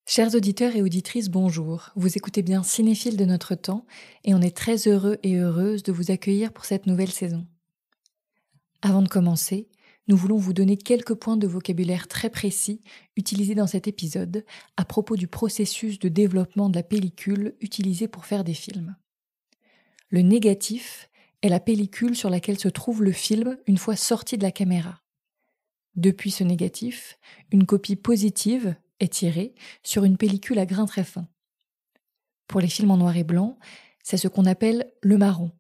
Chers auditeurs et auditrices, bonjour. Vous écoutez bien Cinéphile de notre temps et on est très heureux et heureuse de vous accueillir pour cette nouvelle saison. Avant de commencer, nous voulons vous donner quelques points de vocabulaire très précis utilisés dans cet épisode à propos du processus de développement de la pellicule utilisée pour faire des films. Le négatif est la pellicule sur laquelle se trouve le film une fois sorti de la caméra. Depuis ce négatif, une copie positive est tirée sur une pellicule à grain très fin. Pour les films en noir et blanc, c'est ce qu'on appelle le marron.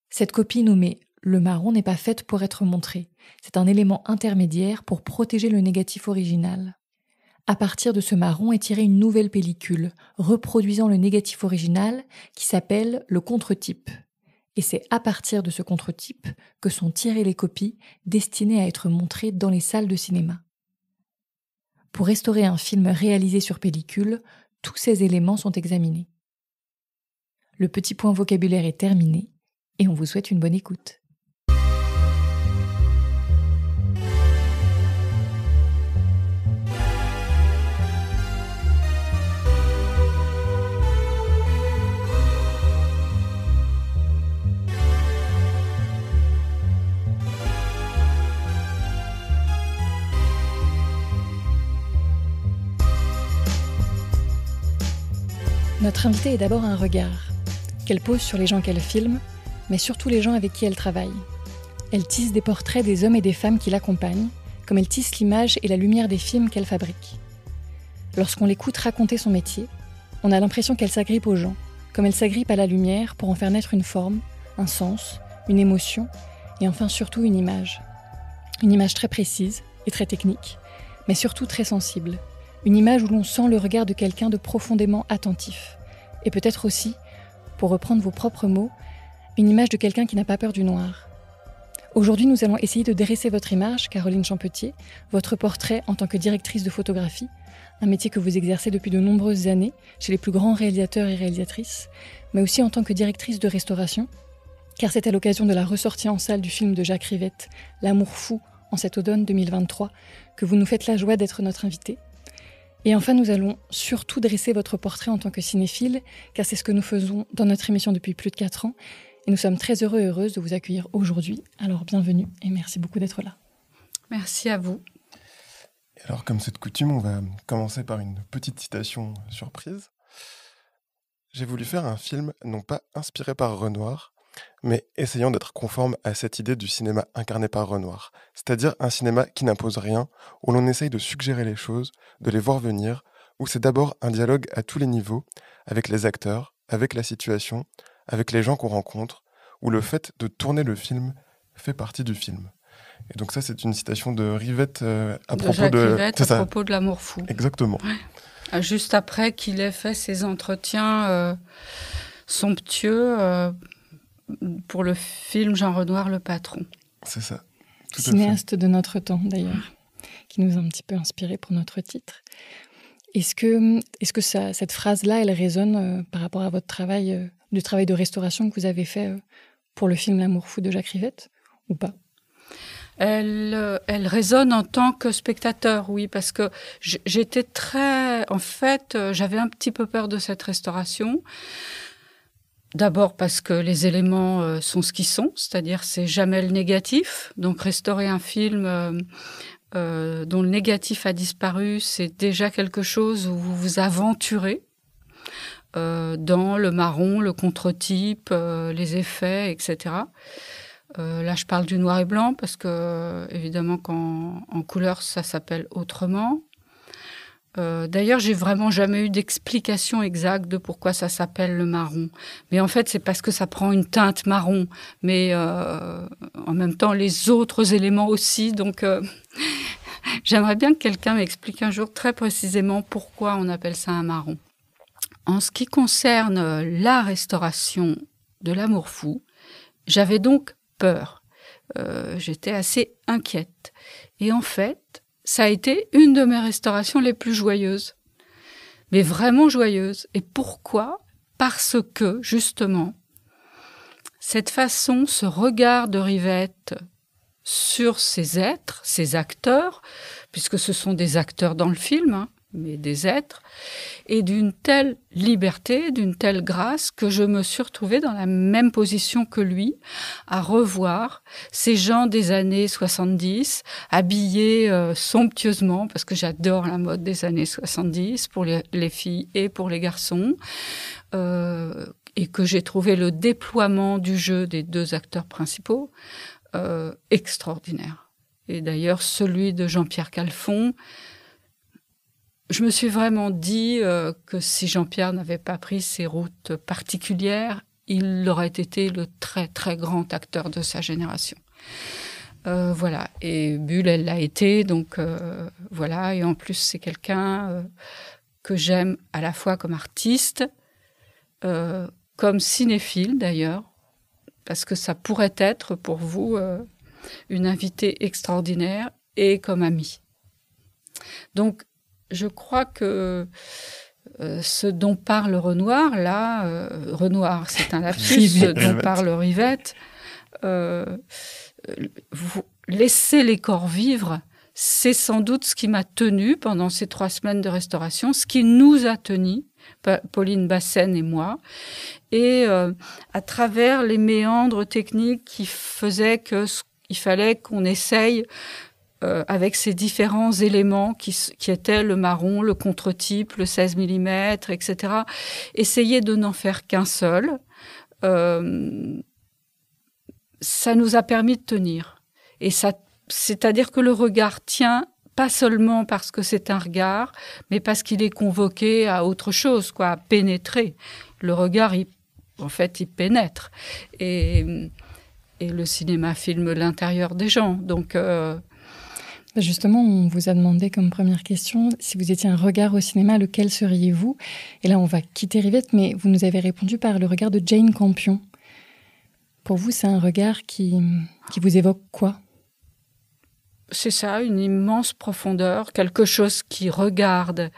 Cette copie nommée le marron n'est pas faite pour être montrée. C'est un élément intermédiaire pour protéger le négatif original. À partir de ce marron est tirée une nouvelle pellicule, reproduisant le négatif original qui s'appelle le contre-type. Et c'est à partir de ce contre-type que sont tirées les copies destinées à être montrées dans les salles de cinéma. Pour restaurer un film réalisé sur pellicule, tous ces éléments sont examinés. Le petit point vocabulaire est terminé et on vous souhaite une bonne écoute. Notre invitée est d'abord un regard, qu'elle pose sur les gens qu'elle filme, mais surtout les gens avec qui elle travaille. Elle tisse des portraits des hommes et des femmes qui l'accompagnent, comme elle tisse l'image et la lumière des films qu'elle fabrique. Lorsqu'on l'écoute raconter son métier, on a l'impression qu'elle s'agrippe aux gens, comme elle s'agrippe à la lumière pour en faire naître une forme, un sens, une émotion, et enfin surtout une image. Une image très précise et très technique, mais surtout très sensible. Une image où l'on sent le regard de quelqu'un de profondément attentif. Et peut-être aussi, pour reprendre vos propres mots, une image de quelqu'un qui n'a pas peur du noir. Aujourd'hui, nous allons essayer de dresser votre image, Caroline Champetier, votre portrait en tant que directrice de photographie, un métier que vous exercez depuis de nombreuses années chez les plus grands réalisateurs et réalisatrices, mais aussi en tant que directrice de restauration, car c'est à l'occasion de la ressortie en salle du film de Jacques Rivette, L'amour fou, en cet automne 2023, que vous nous faites la joie d'être notre invitée. Et enfin, nous allons surtout dresser votre portrait en tant que cinéphile, car c'est ce que nous faisons dans notre émission depuis plus de 4 ans. Et nous sommes très heureux et heureuses de vous accueillir aujourd'hui. Alors, bienvenue et merci beaucoup d'être là. Merci à vous. Alors, comme c'est de coutume, on va commencer par une petite citation surprise. J'ai voulu faire un film non pas inspiré par Renoir, mais essayant d'être conforme à cette idée du cinéma incarné par Renoir, c'est-à-dire un cinéma qui n'impose rien, où l'on essaye de suggérer les choses, de les voir venir, où c'est d'abord un dialogue à tous les niveaux, avec les acteurs, avec la situation, avec les gens qu'on rencontre, où le fait de tourner le film fait partie du film. Et donc ça, c'est une citation de Rivette à propos de L'amour fou. Exactement. Ouais. Juste après qu'il ait fait ses entretiens somptueux pour le film Jean Renoir, Le Patron. C'est ça. Cinéaste de notre temps, d'ailleurs, qui nous a un petit peu inspiré pour notre titre. Est-ce que cette phrase-là, elle résonne par rapport à votre travail, du travail de restauration que vous avez fait pour le film L'amour fou de Jacques Rivette, ou pas ? Elle résonne en tant que spectateur, oui, parce que j'étais très... En fait, j'avais un petit peu peur de cette restauration. D'abord parce que les éléments sont ce qu'ils sont, c'est-à-dire c'est jamais le négatif. Donc restaurer un film dont le négatif a disparu, c'est déjà quelque chose où vous vous aventurez dans le marron, le contre-type, les effets, etc. Là, je parle du noir et blanc parce que, évidemment, qu'en couleur, ça s'appelle autrement. D'ailleurs, j'ai vraiment jamais eu d'explication exacte de pourquoi ça s'appelle le marron. Mais en fait, c'est parce que ça prend une teinte marron. Mais en même temps, les autres éléments aussi. Donc, j'aimerais bien que quelqu'un m'explique un jour très précisément pourquoi on appelle ça un marron. En ce qui concerne la restauration de L'amour fou, j'avais donc peur. J'étais assez inquiète. Et en fait, ça a été une de mes restaurations les plus joyeuses. Mais vraiment joyeuses. Et pourquoi ? Parce que, justement, cette façon, ce regard de Rivette sur ces êtres, ces acteurs, puisque ce sont des acteurs dans le film, mais des êtres, et d'une telle liberté, d'une telle grâce, que je me suis retrouvée dans la même position que lui, à revoir ces gens des années 70, habillés somptueusement, parce que j'adore la mode des années 70, pour les filles et pour les garçons, et que j'ai trouvé le déploiement du jeu des deux acteurs principaux extraordinaire. Et d'ailleurs, celui de Jean-Pierre Calfon, je me suis vraiment dit que si Jean-Pierre n'avait pas pris ses routes particulières, il aurait été le très, très grand acteur de sa génération. Voilà. Et Bull, elle l'a été, donc voilà. Et en plus, c'est quelqu'un que j'aime à la fois comme artiste, comme cinéphile d'ailleurs, parce que ça pourrait être pour vous une invitée extraordinaire, et comme amie. Donc, je crois que ce dont parle Renoir, là, Renoir, c'est un lapsus, ce dont parle Rivette, laisser les corps vivre, c'est sans doute ce qui m'a tenu pendant ces 3 semaines de restauration, ce qui nous a tenus, Pauline Bassène et moi, et à travers les méandres techniques qui faisaient qu'il fallait qu'on essaye avec ces différents éléments qui étaient le marron, le contre-type, le 16 mm, etc. Essayer de n'en faire qu'un seul, ça nous a permis de tenir. Et ça, c'est-à-dire que le regard tient pas seulement parce que c'est un regard, mais parce qu'il est convoqué à autre chose, quoi, à pénétrer. Le regard, il pénètre. Et le cinéma filme l'intérieur des gens. Donc, justement, on vous a demandé comme première question, si vous étiez un regard au cinéma, lequel seriez-vous? Et là, on va quitter Rivette, mais vous nous avez répondu par le regard de Jane Campion. Pour vous, c'est un regard qui vous évoque quoi? C'est ça, une immense profondeur, quelque chose qui regarde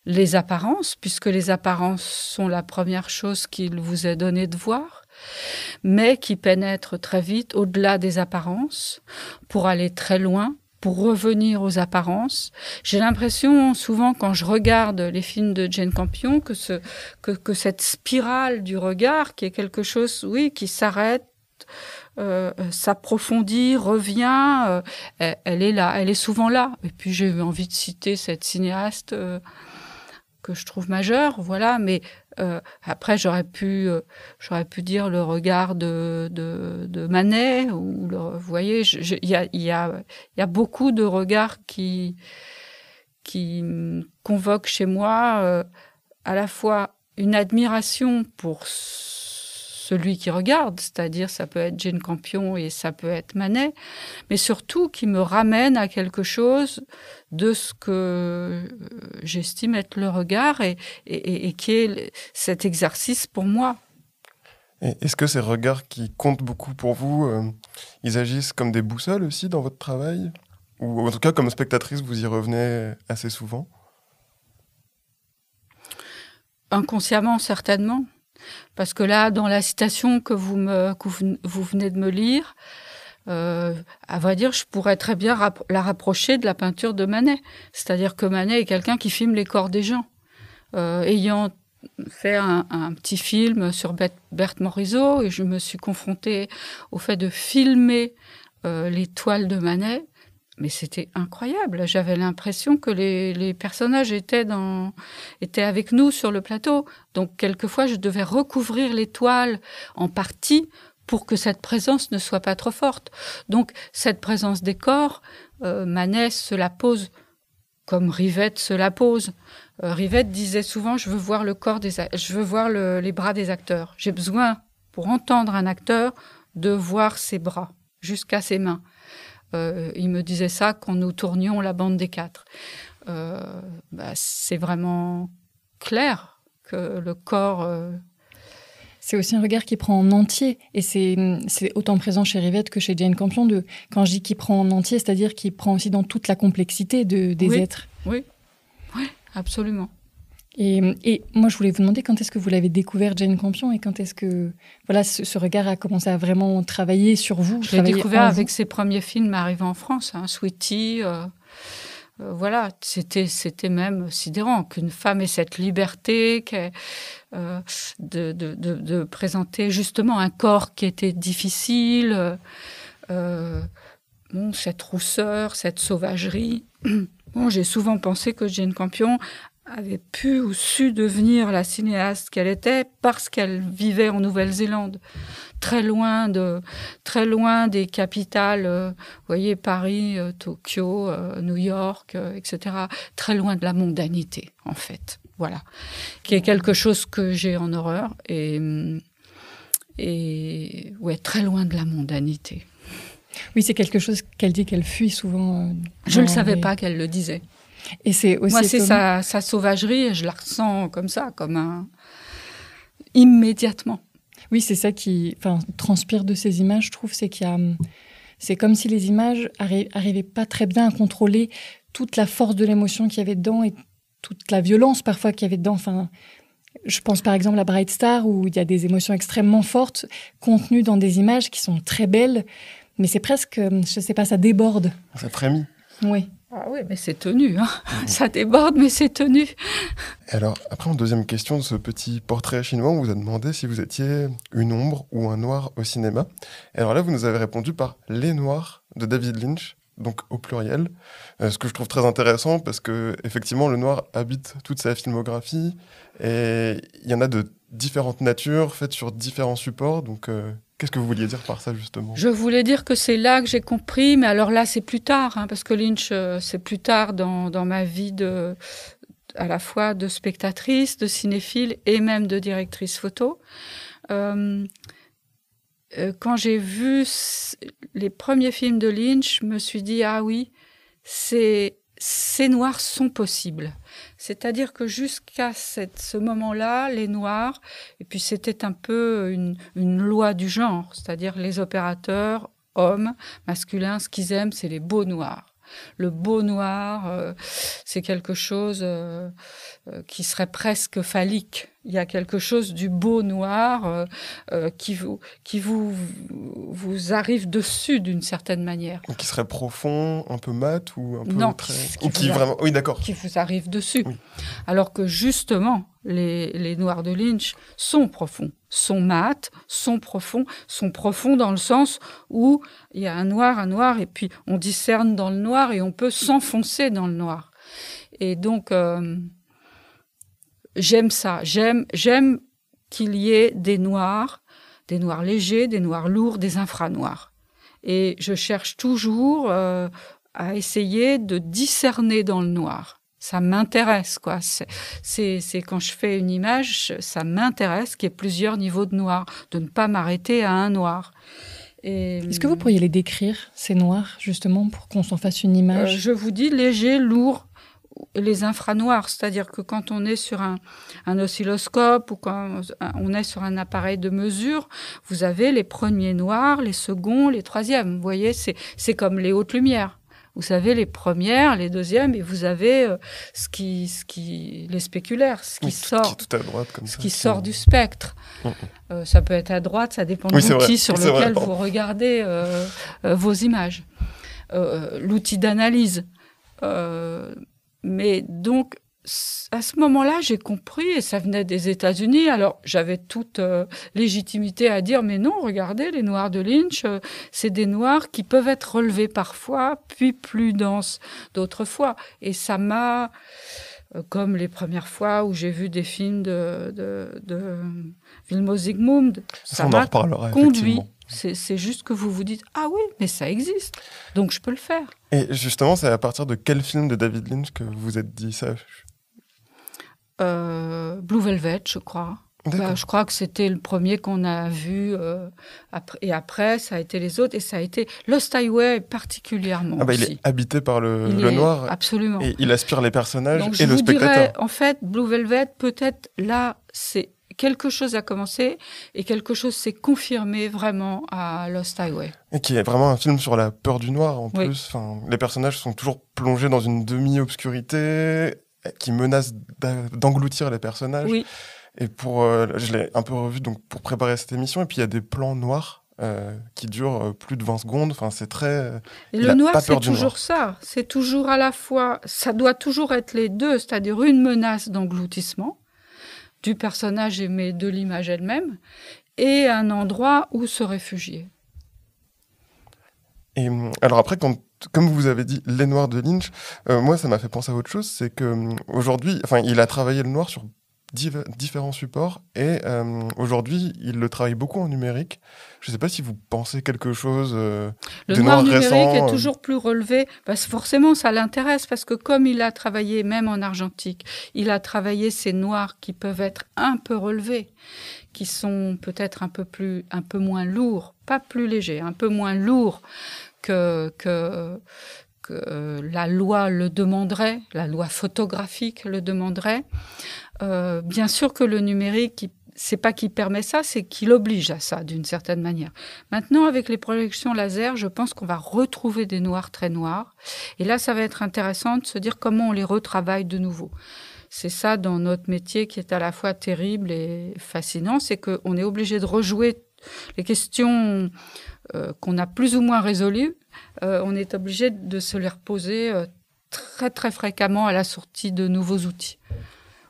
les apparences, puisque les apparences sont la première chose qu'il vous est donné de voir, mais qui pénètre très vite au-delà des apparences pour aller très loin, pour revenir aux apparences. J'ai l'impression, souvent, quand je regarde les films de Jane Campion, que cette spirale du regard, qui est quelque chose, oui, qui s'arrête, s'approfondit, revient, elle est là, elle est souvent là. Et puis j'ai eu envie de citer cette cinéaste que je trouve majeure, voilà, mais après j'aurais pu dire le regard de Manet, ou vous voyez, il y a beaucoup de regards qui convoquent chez moi à la fois une admiration pour celui qui regarde, c'est-à-dire ça peut être Jane Campion et ça peut être Manet, mais surtout qui me ramène à quelque chose de ce que j'estime être le regard et qui est cet exercice pour moi. Et est-ce que ces regards qui comptent beaucoup pour vous, ils agissent comme des boussoles aussi dans votre travail? Ou en tout cas, comme spectatrice, vous y revenez assez souvent? Inconsciemment, certainement. Parce que là, dans la citation que vous venez de me lire, à vrai dire, je pourrais très bien la rapprocher de la peinture de Manet. C'est-à-dire que Manet est quelqu'un qui filme les corps des gens. Ayant fait un petit film sur Berthe Morisot, et je me suis confrontée au fait de filmer les toiles de Manet, mais c'était incroyable. J'avais l'impression que les personnages étaient avec nous sur le plateau. Donc, quelquefois, je devais recouvrir les toiles en partie pour que cette présence ne soit pas trop forte. Donc, cette présence des corps, Manet se la pose comme Rivette se la pose. Rivette disait souvent, je veux voir les bras des acteurs. J'ai besoin, pour entendre un acteur, de voir ses bras jusqu'à ses mains. Il me disait ça quand nous tournions La Bande des Quatre. C'est vraiment clair que le corps... C'est aussi un regard qui prend en entier, et c'est autant présent chez Rivette que chez Jane Campion. Quand je dis qu'il prend en entier, c'est-à-dire qu'il prend aussi dans toute la complexité des êtres. Oui, absolument. Et moi, je voulais vous demander quand est-ce que vous l'avez découvert, Jane Campion, et quand est-ce que ce regard a commencé à vraiment travailler sur vous? Je l'ai découvert avec ses premiers films arrivant en France, Sweetie, voilà, c'était même sidérant qu'une femme ait cette liberté de présenter justement un corps qui était difficile, cette rousseur, cette sauvagerie. J'ai souvent pensé que Jane Campion avait pu ou su devenir la cinéaste qu'elle était parce qu'elle vivait en Nouvelle-Zélande, très loin des capitales, vous voyez, Paris, Tokyo, New York, etc., très loin de la mondanité, en fait, voilà, qui est quelque chose que j'ai en horreur, et ouais, très loin de la mondanité. Oui, c'est quelque chose qu'elle dit qu'elle fuit souvent. Je ne savais pas qu'elle le disait. Et c'est aussi moi, c'est sa sauvagerie, et je la ressens comme ça, immédiatement. Oui, c'est ça qui transpire de ces images, je trouve, c'est comme si les images arrivaient pas très bien à contrôler toute la force de l'émotion qu'il y avait dedans et toute la violence parfois qu'il y avait dedans. Enfin, je pense par exemple à Bright Star, où il y a des émotions extrêmement fortes contenues dans des images qui sont très belles, mais c'est presque, je sais pas, ça déborde. Ça frémit. Oui. Ah oui, mais c'est tenu, hein. Ça déborde, mais c'est tenu. Alors, après, en deuxième question de ce petit portrait chinois, on vous a demandé si vous étiez une ombre ou un noir au cinéma. Et alors là, vous nous avez répondu par Les Noirs de David Lynch, donc au pluriel. Ce que je trouve très intéressant, parce que effectivement, le noir habite toute sa filmographie, et il y en a de différentes natures, faites sur différents supports, donc... Qu'est-ce que vous vouliez dire par ça, justement ? Je voulais dire que c'est là que j'ai compris, mais alors là, c'est plus tard, hein, parce que Lynch, c'est plus tard dans ma vie à la fois de spectatrice, de cinéphile et même de directrice photo. Quand j'ai vu les premiers films de Lynch, je me suis dit, ah oui, ces noirs sont possibles. C'est-à-dire que jusqu'à ce moment-là, les noirs, et puis c'était un peu une loi du genre, c'est-à-dire les opérateurs, hommes, masculins, ce qu'ils aiment, c'est les beaux noirs. Le beau noir, c'est quelque chose qui serait presque phallique. Il y a quelque chose du beau noir qui vous arrive dessus d'une certaine manière. Qui serait profond, un peu mat ou un peu non, très... vraiment... Oui, d'accord. Qui vous arrive dessus. Oui. Alors que justement, les noirs de Lynch sont profonds, sont mat, sont profonds dans le sens où il y a un noir, et puis on discerne dans le noir et on peut s'enfoncer dans le noir. Et donc, j'aime ça. J'aime qu'il y ait des noirs légers, des noirs lourds, des infranoirs. Et je cherche toujours à essayer de discerner dans le noir. Ça m'intéresse, quoi. C'est quand je fais une image, ça m'intéresse qu'il y ait plusieurs niveaux de noir, de ne pas m'arrêter à un noir. Est-ce que vous pourriez les décrire, ces noirs, justement, pour qu'on s'en fasse une image ? Je vous dis léger, lourd, les infranoirs, c'est-à-dire que quand on est sur un oscilloscope ou quand on est sur un appareil de mesure, vous avez les premiers noirs, les seconds, les troisièmes. Vous voyez, c'est comme les hautes lumières. Vous savez, les premières, les deuxièmes, et vous avez les spéculaires, ce qui sort, tout à droite, comme ce qui sort du spectre. Ça peut être à droite, ça dépend de l'outil sur lequel vous regardez vos images. L'outil d'analyse. Mais donc, à ce moment-là, j'ai compris, et ça venait des États-Unis. Alors, j'avais toute légitimité à dire, mais non, regardez, les noirs de Lynch, c'est des noirs qui peuvent être relevés parfois, puis plus denses d'autres fois. Et ça m'a, comme les premières fois où j'ai vu des films de Vilmos Zsigmond, ça m'a conduit. C'est juste que vous vous dites « Ah oui, mais ça existe, donc je peux le faire ». Et justement, c'est à partir de quel film de David Lynch que vous vous êtes dit ça ? Blue Velvet, je crois. Je crois que c'était le premier qu'on a vu, et après, ça a été les autres, et ça a été Lost Highway particulièrement aussi. Il est habité par le noir. Absolument. Et il aspire les personnages donc, et le spectateur. Dirais, en fait, Blue Velvet, peut-être là, c'est quelque chose a commencé et quelque chose s'est confirmé vraiment à Lost Highway. Et qui est vraiment un film sur la peur du noir en plus. Enfin, les personnages sont toujours plongés dans une demi-obscurité qui menace d'engloutir les personnages. Oui. Et je l'ai un peu revu donc, pour préparer cette émission. Et puis il y a des plans noirs qui dure plus de 20 secondes. Enfin, c'est très... Et le noir, c'est toujours ça. C'est toujours à la fois... Ça doit toujours être les deux, c'est-à-dire une menace d'engloutissement du personnage mais de l'image elle-même, et un endroit où se réfugier. Et alors après, comme vous avez dit, les noirs de Lynch, moi, ça m'a fait penser à autre chose, c'est qu'aujourd'hui, il a travaillé le noir sur différents supports, et aujourd'hui, il le travaille beaucoup en numérique. Je ne sais pas si vous pensez quelque chose le noir numérique est toujours plus relevé, parce que forcément, ça l'intéresse, parce que comme il a travaillé, même en argentique, il a travaillé ces noirs qui peuvent être un peu relevés, qui sont peut-être un peu moins lourds, pas plus légers, un peu moins lourds que la loi le demanderait, la loi photographique le demanderait. Bien sûr que le numérique, c'est pas qu'il permet ça, c'est qu'il oblige à ça d'une certaine manière. Maintenant, avec les projections laser, je pense qu'on va retrouver des noirs très noirs. Et là, ça va être intéressant de se dire comment on les retravaille de nouveau. C'est ça dans notre métier qui est à la fois terrible et fascinant, c'est qu'on est obligé de rejouer les questions qu'on a plus ou moins résolues. On est obligé de se les reposer très très fréquemment à la sortie de nouveaux outils.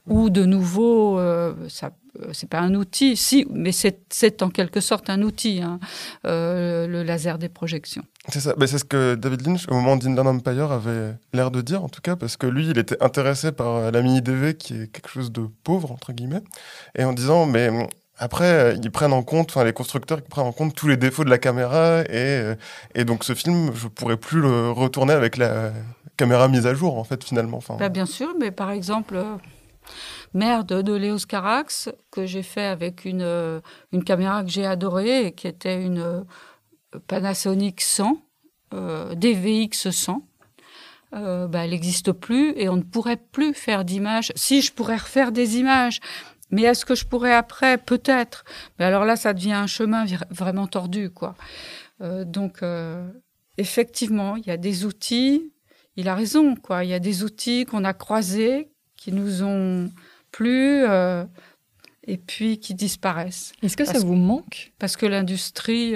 Ou de nouveaux, c'est pas un outil, si, mais c'est en quelque sorte un outil, le laser des projections. C'est ça, c'est ce que David Lynch, au moment d'Inland Empire, avait l'air de dire, en tout cas, parce que lui, il était intéressé par la mini-DV, qui est quelque chose de pauvre, entre guillemets, et en disant, mais après, ils prennent en compte, les constructeurs qui prennent en compte tous les défauts de la caméra, et donc ce film, je pourrais plus le retourner avec la caméra mise à jour, en fait, finalement. Bien sûr, mais par exemple... Merde de Léos Carax, que j'ai fait avec une caméra que j'ai adorée, qui était une Panasonic 100, DVX 100. Elle n'existe plus et on ne pourrait plus faire d'images. Si, je pourrais refaire des images, mais est-ce que je pourrais après? Peut-être. Mais alors là, ça devient un chemin vraiment tordu, quoi. Effectivement, il y a des outils, il a raison, quoi. Il y a des outils qu'on a croisés, qui nous ont plu et puis qui disparaissent. Est-ce que ça vous manque? Parce que l'industrie,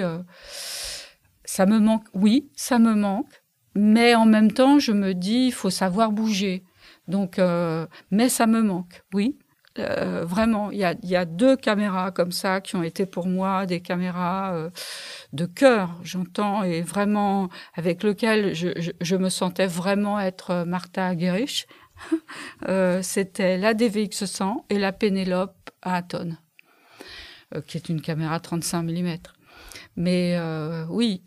ça me manque. Oui, ça me manque. Mais en même temps, je me dis, il faut savoir bouger. Donc, mais ça me manque, oui. Vraiment, il y a 2 caméras comme ça qui ont été pour moi des caméras de cœur, j'entends, et vraiment avec lesquelles je me sentais vraiment être Martha Argerich. C'était la DVX 100 et la Pénélope à Aton, qui est une caméra 35 mm. Mais oui,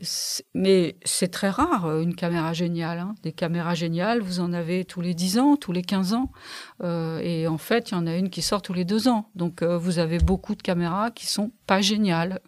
mais c'est très rare une caméra géniale. Des caméras géniales, vous en avez tous les 10 ans, tous les 15 ans. Et en fait, il y en a une qui sort tous les 2 ans. Donc vous avez beaucoup de caméras qui sont pas géniales.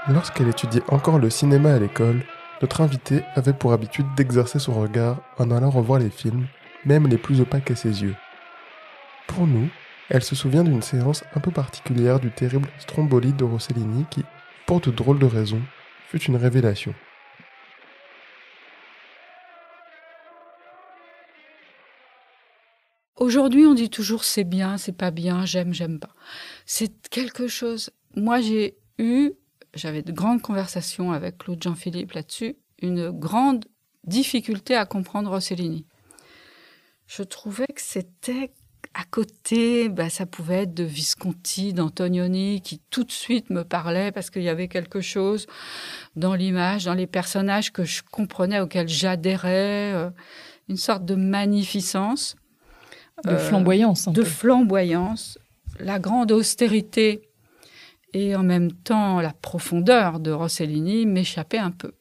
Lorsqu'elle étudiait encore le cinéma à l'école, notre invitée avait pour habitude d'exercer son regard en allant revoir les films, même les plus opaques à ses yeux. Pour nous, elle se souvient d'une séance un peu particulière du terrible Stromboli de Rossellini qui, pour de drôles de raisons, fut une révélation. Aujourd'hui, on dit toujours c'est bien, c'est pas bien, j'aime pas. C'est quelque chose... Moi, j'avais de grandes conversations avec Claude Jean-Philippe là-dessus, une grande difficulté à comprendre Rossellini. Je trouvais que c'était à côté, ça pouvait être de Visconti, d'Antonioni, qui tout de suite me parlait parce qu'il y avait quelque chose dans l'image, dans les personnages que je comprenais, auxquels j'adhérais. une sorte de magnificence. De flamboyance. De flamboyance. La grande austérité et en même temps la profondeur de Rossellini m'échappait un peu.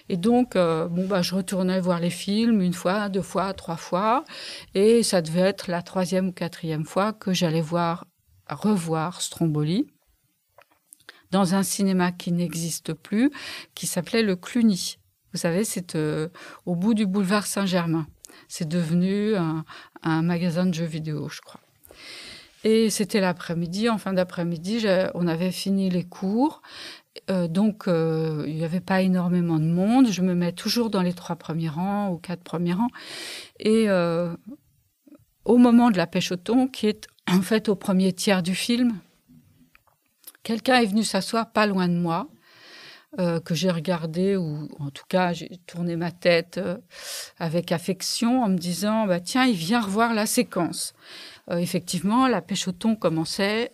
Et donc, je retournais voir les films 1 fois, 2 fois, 3 fois. Et ça devait être la 3e ou 4e fois que j'allais revoir Stromboli dans un cinéma qui n'existe plus, qui s'appelait le Cluny. Vous savez, c'est au bout du boulevard Saint-Germain. C'est devenu un magasin de jeux vidéo, je crois. Et c'était l'après-midi, en fin d'après-midi, on avait fini les cours. Donc, il n'y avait pas énormément de monde. Je me mets toujours dans les 3 premiers rangs ou 4 premiers rangs. Et au moment de la pêche au thon, qui est en fait au premier tiers du film, quelqu'un est venu s'asseoir pas loin de moi, que j'ai regardé, ou en tout cas, j'ai tourné ma tête avec affection en me disant « Tiens, il vient revoir la séquence ». Effectivement, la pêche au thon commençait.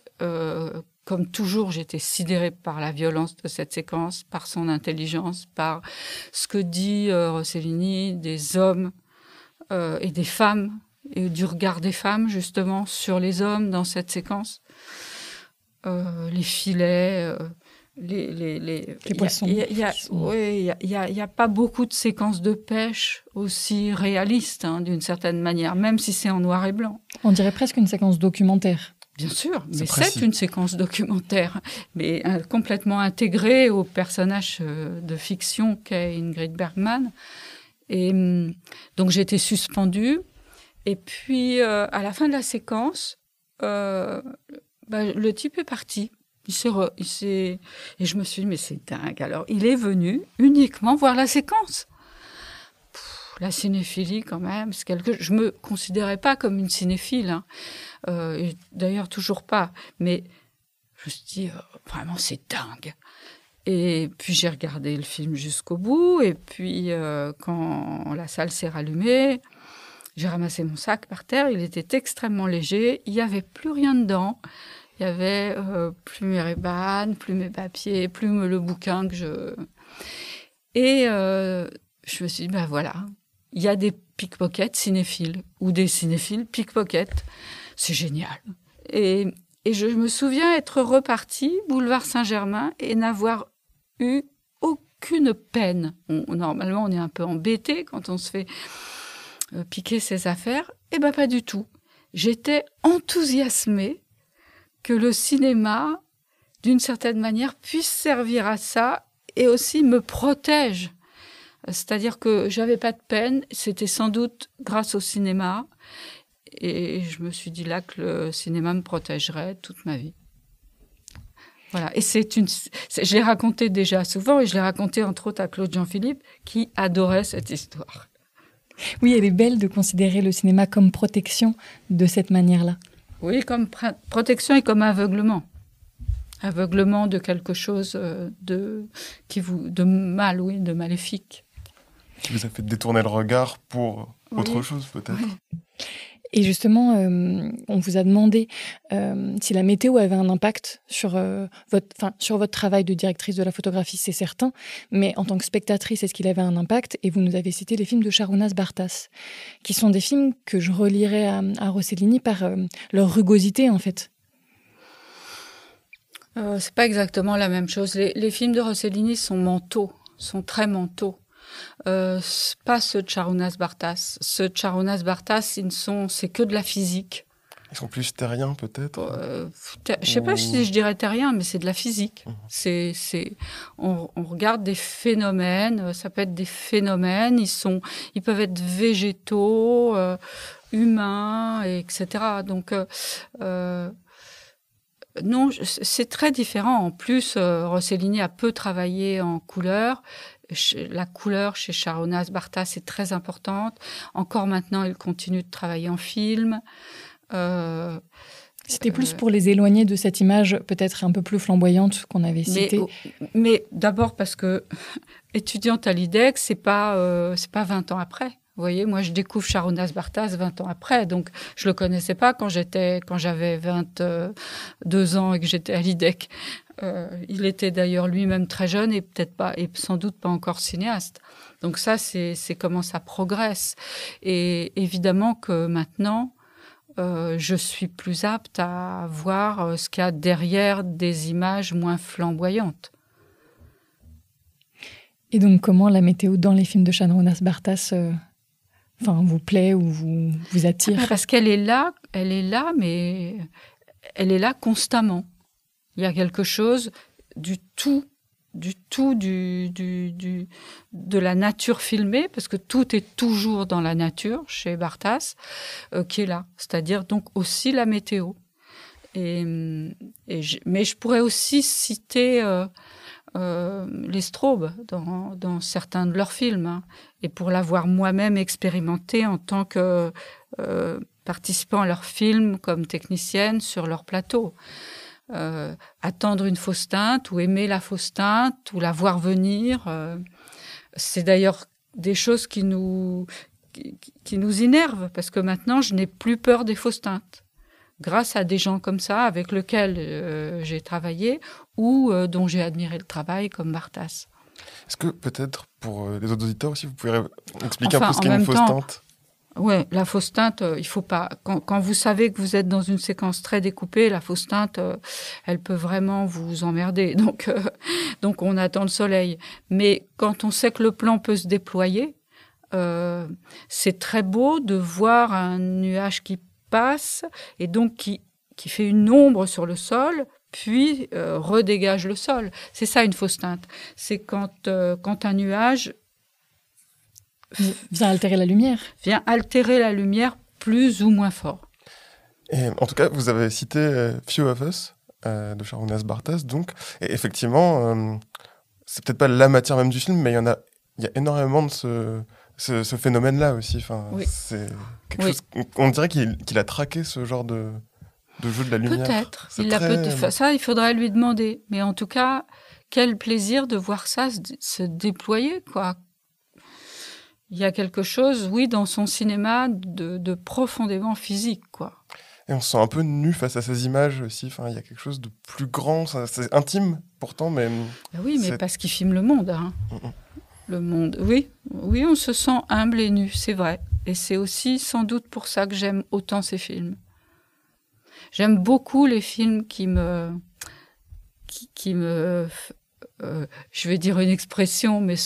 Comme toujours, j'étais sidérée par la violence de cette séquence, par son intelligence, par ce que dit Rossellini des hommes et des femmes, et du regard des femmes, justement, sur les hommes dans cette séquence. Les filets, les poissons. Il y a pas beaucoup de séquences de pêche aussi réalistes, d'une certaine manière, même si c'est en noir et blanc. On dirait presque une séquence documentaire. Bien sûr, mais c'est une séquence documentaire, mais complètement intégrée au personnage de fiction qu'est Ingrid Bergman. Et donc j'étais suspendue. Et puis à la fin de la séquence, le type est parti. Et je me suis dit, mais c'est dingue. Alors, il est venu uniquement voir la séquence. La cinéphilie, quand même, je me considérais pas comme une cinéphile. Et d'ailleurs, toujours pas. Mais je me suis dit, vraiment, c'est dingue. Et puis, j'ai regardé le film jusqu'au bout. Et puis, quand la salle s'est rallumée, j'ai ramassé mon sac par terre. Il était extrêmement léger. Il n'y avait plus rien dedans. Il y avait plus mes Ray-Ban, plus mes papiers, plus le bouquin que je... Et je me suis dit, voilà, il y a des pickpockets cinéphiles ou des cinéphiles pickpockets. C'est génial. Et je me souviens être repartie, boulevard Saint-Germain, et n'avoir eu aucune peine. Normalement, on est un peu embêté quand on se fait piquer ses affaires. Eh bien, pas du tout. J'étais enthousiasmée que le cinéma, d'une certaine manière, puisse servir à ça et aussi me protège. C'est-à-dire que j'avais pas de peine, c'était sans doute grâce au cinéma, et je me suis dit là que le cinéma me protégerait toute ma vie. Voilà, et je l'ai raconté déjà souvent, et je l'ai raconté entre autres à Claude Jean-Philippe, qui adorait cette histoire. Oui, elle est belle de considérer le cinéma comme protection de cette manière-là. Oui, comme protection et comme aveuglement. Aveuglement de quelque chose de mal, oui, de maléfique. Qui vous a fait détourner le regard pour autre chose, peut-être. Oui. Et justement, on vous a demandé si la météo avait un impact sur votre travail de directrice de la photographie, c'est certain, mais en tant que spectatrice, est-ce qu'il avait un impact? Et vous nous avez cité les films de Sharunas Bartas, qui sont des films que je relierais à Rossellini par leur rugosité, en fait. C'est pas exactement la même chose. Les films de Rossellini sont très mentaux. Pas ceux de Sharunas Bartas. Ceux de Sharunas Bartas, c'est que de la physique. Ils sont plus terriens, peut-être. Je sais pas si je dirais terrien, mais c'est de la physique. On regarde des phénomènes. Ça peut être des phénomènes. Ils peuvent être végétaux, humains, etc. Donc non, c'est très différent. En plus, Rossellini a peu travaillé en couleur. La couleur chez Sharunas Bartas est très importante. Encore maintenant, il continue de travailler en film. C'était plus pour les éloigner de cette image peut-être un peu plus flamboyante qu'on avait citée. Mais d'abord parce que étudiante à l'IDEC, c'est pas 20 ans après. Vous voyez, moi, je découvre Sharunas Bartas 20 ans après, donc je le connaissais pas quand j'avais 22 ans et que j'étais à l'IDEC. Il était d'ailleurs lui-même très jeune et peut-être pas, et sans doute pas encore cinéaste. Donc ça, c'est comment ça progresse. Et évidemment que maintenant, je suis plus apte à voir ce qu'il y a derrière des images moins flamboyantes. Et donc, comment la météo dans les films de Sharonas Bartas vous plaît ou vous attire? Parce qu'elle est là, mais elle est là constamment. Il y a quelque chose de la nature filmée, parce que tout est toujours dans la nature chez Bartas, qui est là. C'est-à-dire donc aussi la météo. Mais je pourrais aussi citer les Straub dans certains de leurs films, hein, et pour l'avoir moi-même expérimenté en tant que participant à leurs films comme technicienne sur leur plateau. Attendre une fausse teinte ou aimer la fausse teinte ou la voir venir, c'est d'ailleurs des choses qui nous innervent, parce que maintenant je n'ai plus peur des fausses teintes grâce à des gens comme ça avec lesquels j'ai travaillé ou dont j'ai admiré le travail comme Bartas. Est-ce que peut-être pour les autres auditeurs aussi vous pouvez expliquer un peu ce qu'est une fausse teinte? Ouais, la fausse teinte, il faut pas. Quand vous savez que vous êtes dans une séquence très découpée, la fausse teinte, elle peut vraiment vous emmerder. Donc on attend le soleil. Mais quand on sait que le plan peut se déployer, c'est très beau de voir un nuage qui passe et donc qui fait une ombre sur le sol, puis redégage le sol. C'est ça une fausse teinte. C'est quand un nuage vient altérer la lumière. Vient altérer la lumière plus ou moins fort. Et en tout cas, vous avez cité Few of Us de Sharonas Bartas, donc. Et effectivement, c'est peut-être pas la matière même du film, mais il y a énormément de ce phénomène-là aussi. Enfin, oui. C'est quelque chose. On dirait qu'il a traqué ce genre de jeu de la lumière. Peut-être. Ça, il faudrait lui demander. Mais en tout cas, quel plaisir de voir ça se déployer, quoi. Il y a quelque chose, oui, dans son cinéma de profondément physique, quoi. Et on se sent un peu nu face à ces images aussi. Enfin, il y a quelque chose de plus grand. C'est intime, pourtant, mais... Oui, mais parce qu'il filme le monde. Hein. Le monde, oui, on se sent humble et nu, c'est vrai. Et c'est aussi sans doute pour ça que j'aime autant ces films. J'aime beaucoup les films qui me je vais dire une expression, mais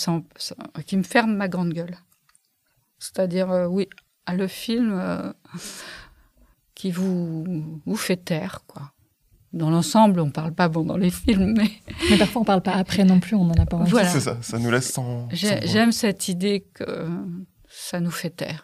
qui me ferment ma grande gueule. C'est-à-dire, le film qui vous fait taire, quoi. Dans l'ensemble, on ne parle pas dans les films, mais... Mais parfois, on ne parle pas après non plus, on n'en a pas envie. Voilà. C'est ça nous laisse sans J'aime cette idée que ça nous fait taire.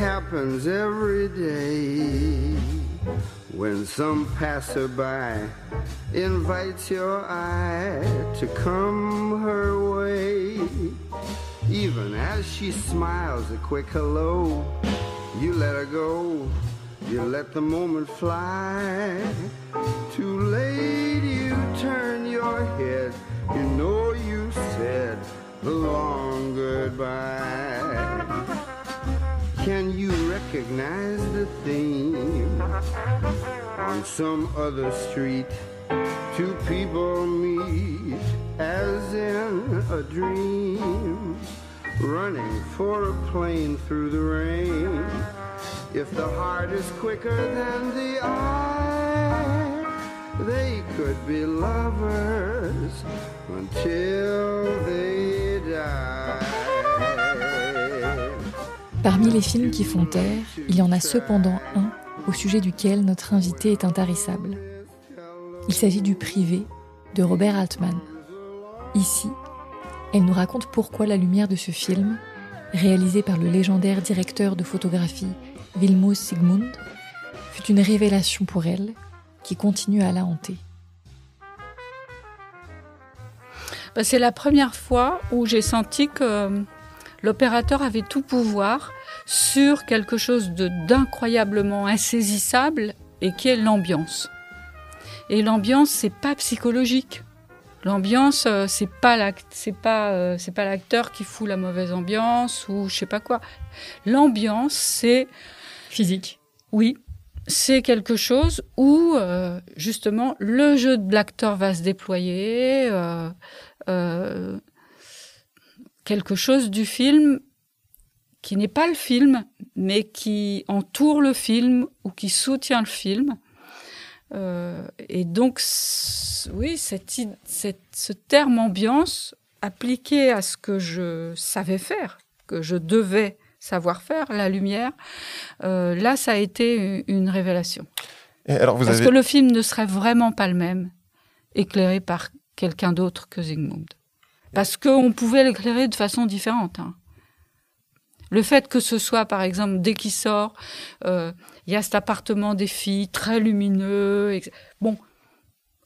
Happens every day when some passerby invites your eye to come her way. Even as she smiles a quick hello, you let her go, you let the moment fly. Too late you turn your head, you know you said the long goodbye. Can you recognize the theme? On some other street, two people meet as in a dream, running for a plane through the rain. If the heart is quicker than the eye, they could be lovers until they die. Parmi les films qui font taire, il y en a cependant un au sujet duquel notre invité est intarissable. Il s'agit du Privé de Robert Altman. Ici, elle nous raconte pourquoi la lumière de ce film, réalisé par le légendaire directeur de photographie Vilmos Zsigmond, fut une révélation pour elle qui continue à la hanter. C'est la première fois où j'ai senti que l'opérateur avait tout pouvoir sur quelque chose d'incroyablement insaisissable et qui est l'ambiance. Et l'ambiance, c'est pas psychologique. L'ambiance, c'est pas l'acteur qui fout la mauvaise ambiance ou je sais pas quoi. L'ambiance, c'est physique. Oui, c'est quelque chose où justement le jeu de l'acteur va se déployer, quelque chose du film qui n'est pas le film, mais qui entoure le film ou qui soutient le film. Et donc, oui, ce terme ambiance appliqué à ce que je savais faire, que je devais savoir faire, la lumière, là, ça a été une révélation. Et alors Parce que le film ne serait vraiment pas le même, éclairé par quelqu'un d'autre que Zsigmond. Parce qu'on pouvait l'éclairer de façon différente. Hein. Le fait que ce soit, par exemple, dès qu'il sort, il y a cet appartement des filles très lumineux. Bon,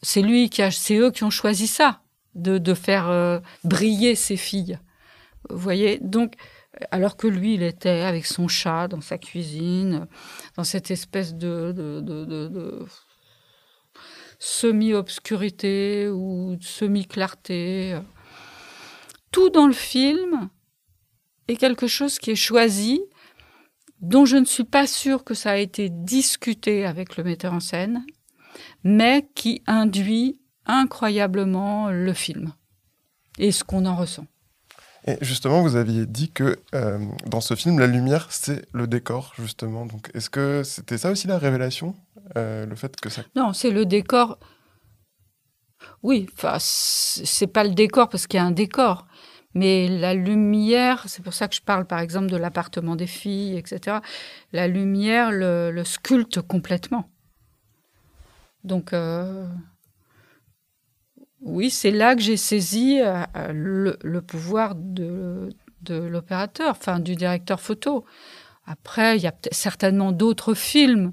c'est eux qui ont choisi ça, de faire briller ces filles. Vous voyez, donc, alors que lui, il était avec son chat dans sa cuisine, dans cette espèce de semi-obscurité ou semi-clarté. Tout dans le film est quelque chose qui est choisi, dont je ne suis pas sûre que ça a été discuté avec le metteur en scène, mais qui induit incroyablement le film et ce qu'on en ressent. Et justement, vous aviez dit que dans ce film, la lumière, c'est le décor, justement. Donc, est-ce que c'était ça aussi la révélation, le fait que ça... Non, c'est le décor. Oui, enfin, c'est pas le décor parce qu'il y a un décor. Mais la lumière, c'est pour ça que je parle par exemple de l'appartement des filles, etc. La lumière le sculpte complètement. Donc, oui, c'est là que j'ai saisi le pouvoir de l'opérateur, enfin du directeur photo. Après, il y a certainement d'autres films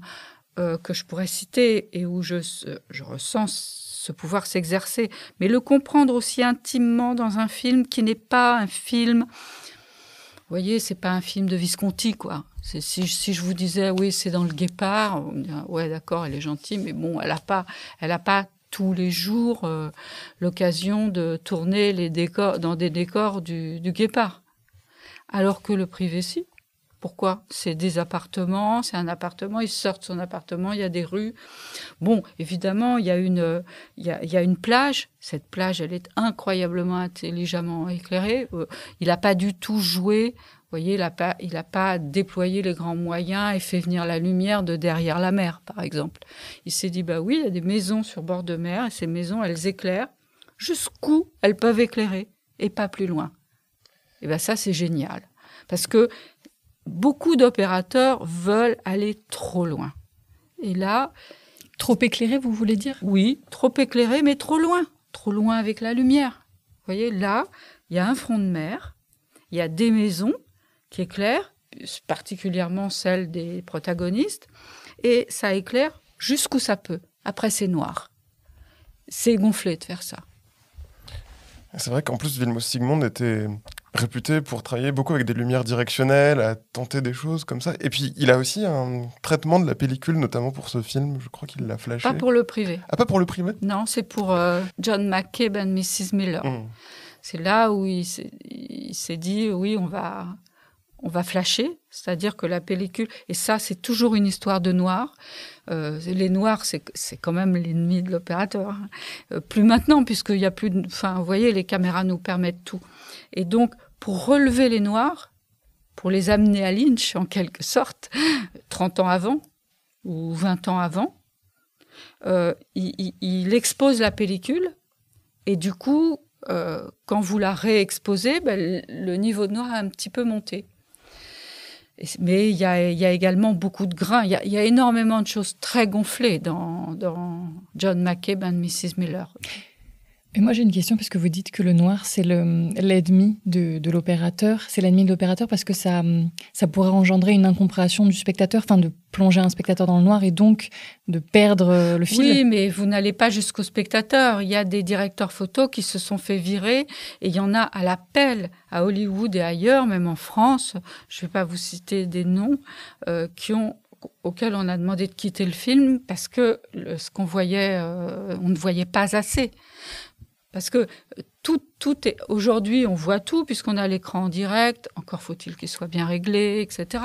que je pourrais citer et où je ressens ce pouvoir s'exercer, mais le comprendre aussi intimement dans un film qui n'est pas un film, vous voyez, c'est pas un film de Visconti, quoi. Si je vous disais, oui, c'est dans Le Guépard, on dirait, ouais, d'accord, elle est gentille, mais bon, elle a pas tous les jours l'occasion de tourner dans des décors du Guépard. Alors que le privé, si. Pourquoi ? C'est des appartements, c'est un appartement, ils sortent de son appartement, il y a des rues. Bon, évidemment, il y a une plage. Cette plage, elle est incroyablement intelligemment éclairée. Il n'a pas du tout joué, vous voyez, il n'a pas déployé les grands moyens et fait venir la lumière de derrière la mer, par exemple. Il s'est dit, bah oui, il y a des maisons sur bord de mer, et ces maisons, elles éclairent jusqu'où elles peuvent éclairer, et pas plus loin. Et bien ça, c'est génial. Parce que beaucoup d'opérateurs veulent aller trop loin. Et là... Trop éclairé, vous voulez dire ? Oui, trop éclairé, mais trop loin. Trop loin avec la lumière. Vous voyez, là, il y a un front de mer, il y a des maisons qui éclairent, particulièrement celles des protagonistes, et ça éclaire jusqu'où ça peut. Après, c'est noir. C'est gonflé de faire ça. C'est vrai qu'en plus, Vilmos Zsigmond était réputé pour travailler beaucoup avec des lumières directionnelles, à tenter des choses comme ça. Et puis, il a aussi un traitement de la pellicule, notamment pour ce film. Je crois qu'il l'a flashé. Pas pour le privé. Ah, pas pour le privé ? Non, c'est pour John McCabe and Mrs. Miller. C'est là où il s'est dit, oui, on va flasher, c'est-à-dire que la pellicule... Et ça, c'est toujours une histoire de noir. Les noirs, c'est quand même l'ennemi de l'opérateur. Plus maintenant, puisqu'il y a plus... Enfin, vous voyez, les caméras nous permettent tout. Et donc, pour relever les noirs, pour les amener à Lynch, en quelque sorte, 30 ans avant, ou 20 ans avant, il expose la pellicule, et du coup, quand vous la réexposez, le niveau de noir a un petit peu monté. Mais il y a également beaucoup de grains. Il y a énormément de choses très gonflées dans John McCabe and Mrs. Miller. Et moi, j'ai une question, parce que vous dites que le noir, c'est l'ennemi de l'opérateur. C'est l'ennemi de l'opérateur parce que ça pourrait engendrer une incompréhension du spectateur, enfin, de plonger un spectateur dans le noir et donc de perdre le fil. Oui, mais vous n'allez pas jusqu'au spectateur. Il y a des directeurs photos qui se sont fait virer et il y en a à l'appel à Hollywood et ailleurs, même en France. Je ne vais pas vous citer des noms auxquels on a demandé de quitter le film parce que ce qu'on voyait, on ne voyait pas assez. Parce que tout est... Aujourd'hui, on voit tout puisqu'on a l'écran en direct. Encore faut-il qu'il soit bien réglé, etc.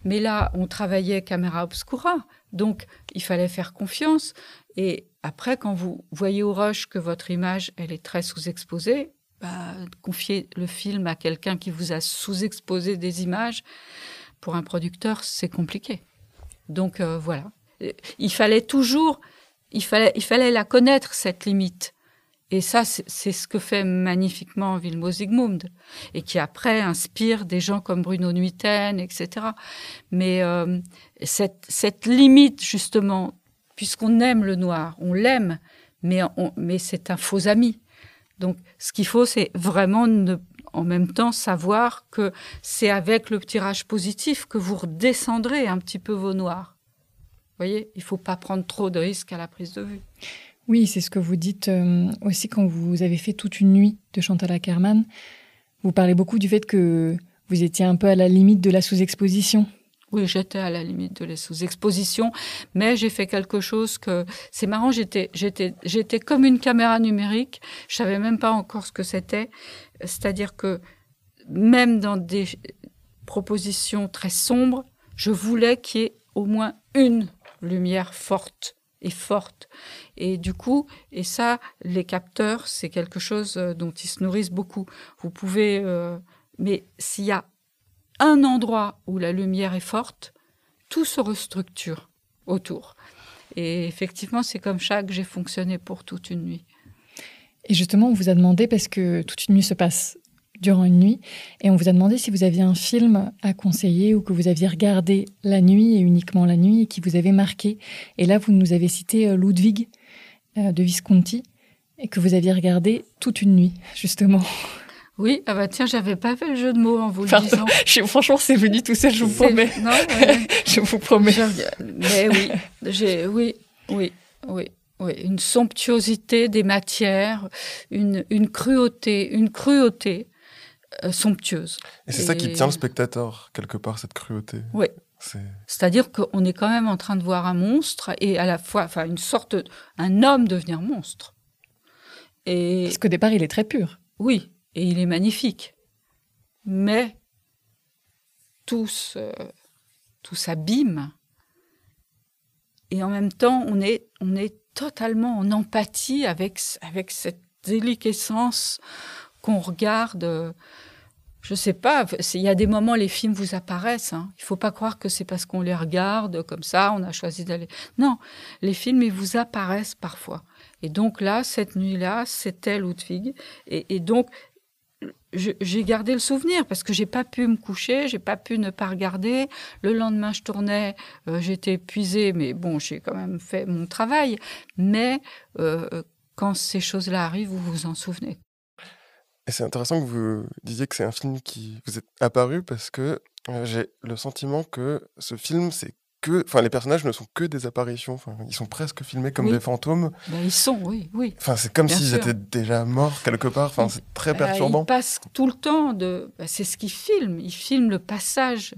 Mais là, on travaillait caméra obscura. Donc, il fallait faire confiance. Et après, quand vous voyez au rush que votre image, elle est très sous-exposée, confier le film à quelqu'un qui vous a sous-exposé des images, pour un producteur, c'est compliqué. Donc, voilà. Il fallait la connaître, cette limite. Et ça, c'est ce que fait magnifiquement Vilmos Zsigmond, et qui après inspire des gens comme Bruno Nuiten, etc. Mais cette limite, justement, puisqu'on aime le noir, on l'aime, mais c'est un faux ami. Donc, ce qu'il faut, c'est vraiment en même temps savoir que c'est avec le tirage positif que vous redescendrez un petit peu vos noirs. Vous voyez, il ne faut pas prendre trop de risques à la prise de vue. Oui, c'est ce que vous dites aussi quand vous avez fait Toute une nuit de Chantal Akerman. Vous parlez beaucoup du fait que vous étiez un peu à la limite de la sous-exposition. Oui, j'étais à la limite de la sous-exposition, mais j'ai fait quelque chose que... C'est marrant, j'étais comme une caméra numérique. Je savais même pas encore ce que c'était. C'est-à-dire que même dans des propositions très sombres, je voulais qu'il y ait au moins une lumière forte. Et du coup, et ça, les capteurs, c'est quelque chose dont ils se nourrissent beaucoup. Vous pouvez... mais s'il y a un endroit où la lumière est forte, tout se restructure autour. Et effectivement, c'est comme ça que j'ai fonctionné pour Toute une nuit. Et justement, on vous a demandé, parce que Toute une nuit se passe durant une nuit, et on vous a demandé si vous aviez un film à conseiller ou que vous aviez regardé la nuit et uniquement la nuit et qui vous avait marqué. Et là, vous nous avez cité Ludwig de Visconti et que vous aviez regardé Toute une nuit, justement. Oui, tiens, j'avais pas fait le jeu de mots en vous le disant. Franchement, c'est venu tout seul, je vous promets. Non, je vous promets. Mais oui, une somptuosité des matières, une cruauté somptueuse. Et c'est ça qui tient le spectateur, quelque part, cette cruauté. Oui. C'est-à-dire qu'on est quand même en train de voir un monstre et à la fois, un homme devenir monstre. Et... Parce qu'au départ, il est très pur. Oui, et il est magnifique. Mais tout s'abîme. Et en même temps, on est totalement en empathie avec cette déliquescence qu'on regarde. Je sais pas, il y a des moments, les films vous apparaissent. Hein. Il faut pas croire que c'est parce qu'on les regarde comme ça, on a choisi d'aller... Non, les films, ils vous apparaissent parfois. Et donc là, cette nuit-là, c'était Ludwig. Et donc, j'ai gardé le souvenir parce que j'ai pas pu me coucher, j'ai pas pu ne pas regarder. Le lendemain, je tournais, j'étais épuisée, mais bon, j'ai quand même fait mon travail. Mais quand ces choses-là arrivent, vous vous en souvenez. Et c'est intéressant que vous disiez que c'est un film qui vous est apparu parce que j'ai le sentiment que ce film, les personnages ne sont que des apparitions. Ils sont presque filmés comme des fantômes. Ils sont, oui. C'est comme s'ils étaient déjà morts quelque part. C'est très perturbant. Ils passent tout le temps c'est ce qu'ils filment. Ils filment le passage.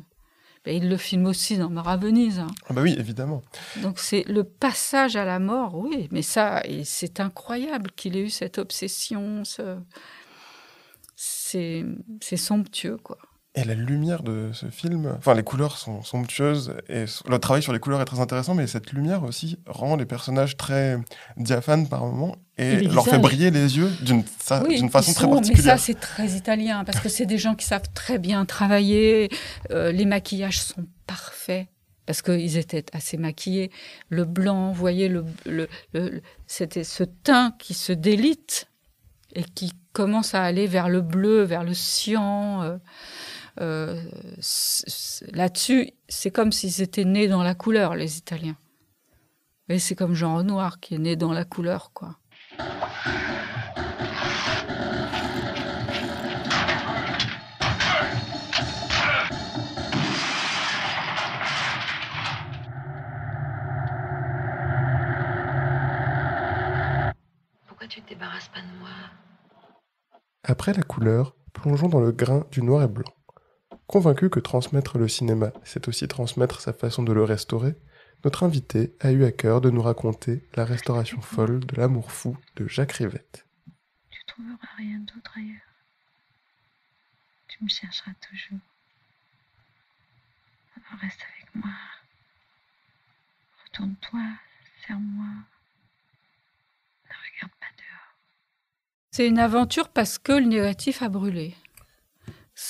Ils le filment aussi dans Mort à Venise. Hein. Ah bah oui, évidemment. Donc c'est le passage à la mort, oui. Mais ça, et c'est incroyable qu'il ait eu cette obsession. C'est somptueux, quoi. Et la lumière de ce film, les couleurs sont somptueuses et le travail sur les couleurs est très intéressant, mais cette lumière aussi rend les personnages très diaphanes par moments et leur fait briller les yeux d'une façon très particulière. Mais ça, c'est très italien parce que c'est des gens qui savent très bien travailler. Les maquillages sont parfaits parce qu'ils étaient assez maquillés. Le blanc, vous voyez, c'était ce teint qui se délite et qui commence à aller vers le bleu, vers le cyan. Là-dessus, c'est comme s'ils étaient nés dans la couleur, les Italiens. Et c'est comme Jean Renoir qui est né dans la couleur, quoi. Pourquoi tu te débarrasses pas de moi? Après la couleur, plongeons dans le grain du noir et blanc. Convaincu que transmettre le cinéma, c'est aussi transmettre sa façon de le restaurer, notre invité a eu à cœur de nous raconter la restauration folle de l'amour fou de Jacques Rivette. Tu trouveras rien d'autre ailleurs. Tu me chercheras toujours. Alors reste avec moi. Retourne-toi, serre-moi. Ne regarde pas dehors. C'est une aventure parce que le négatif a brûlé.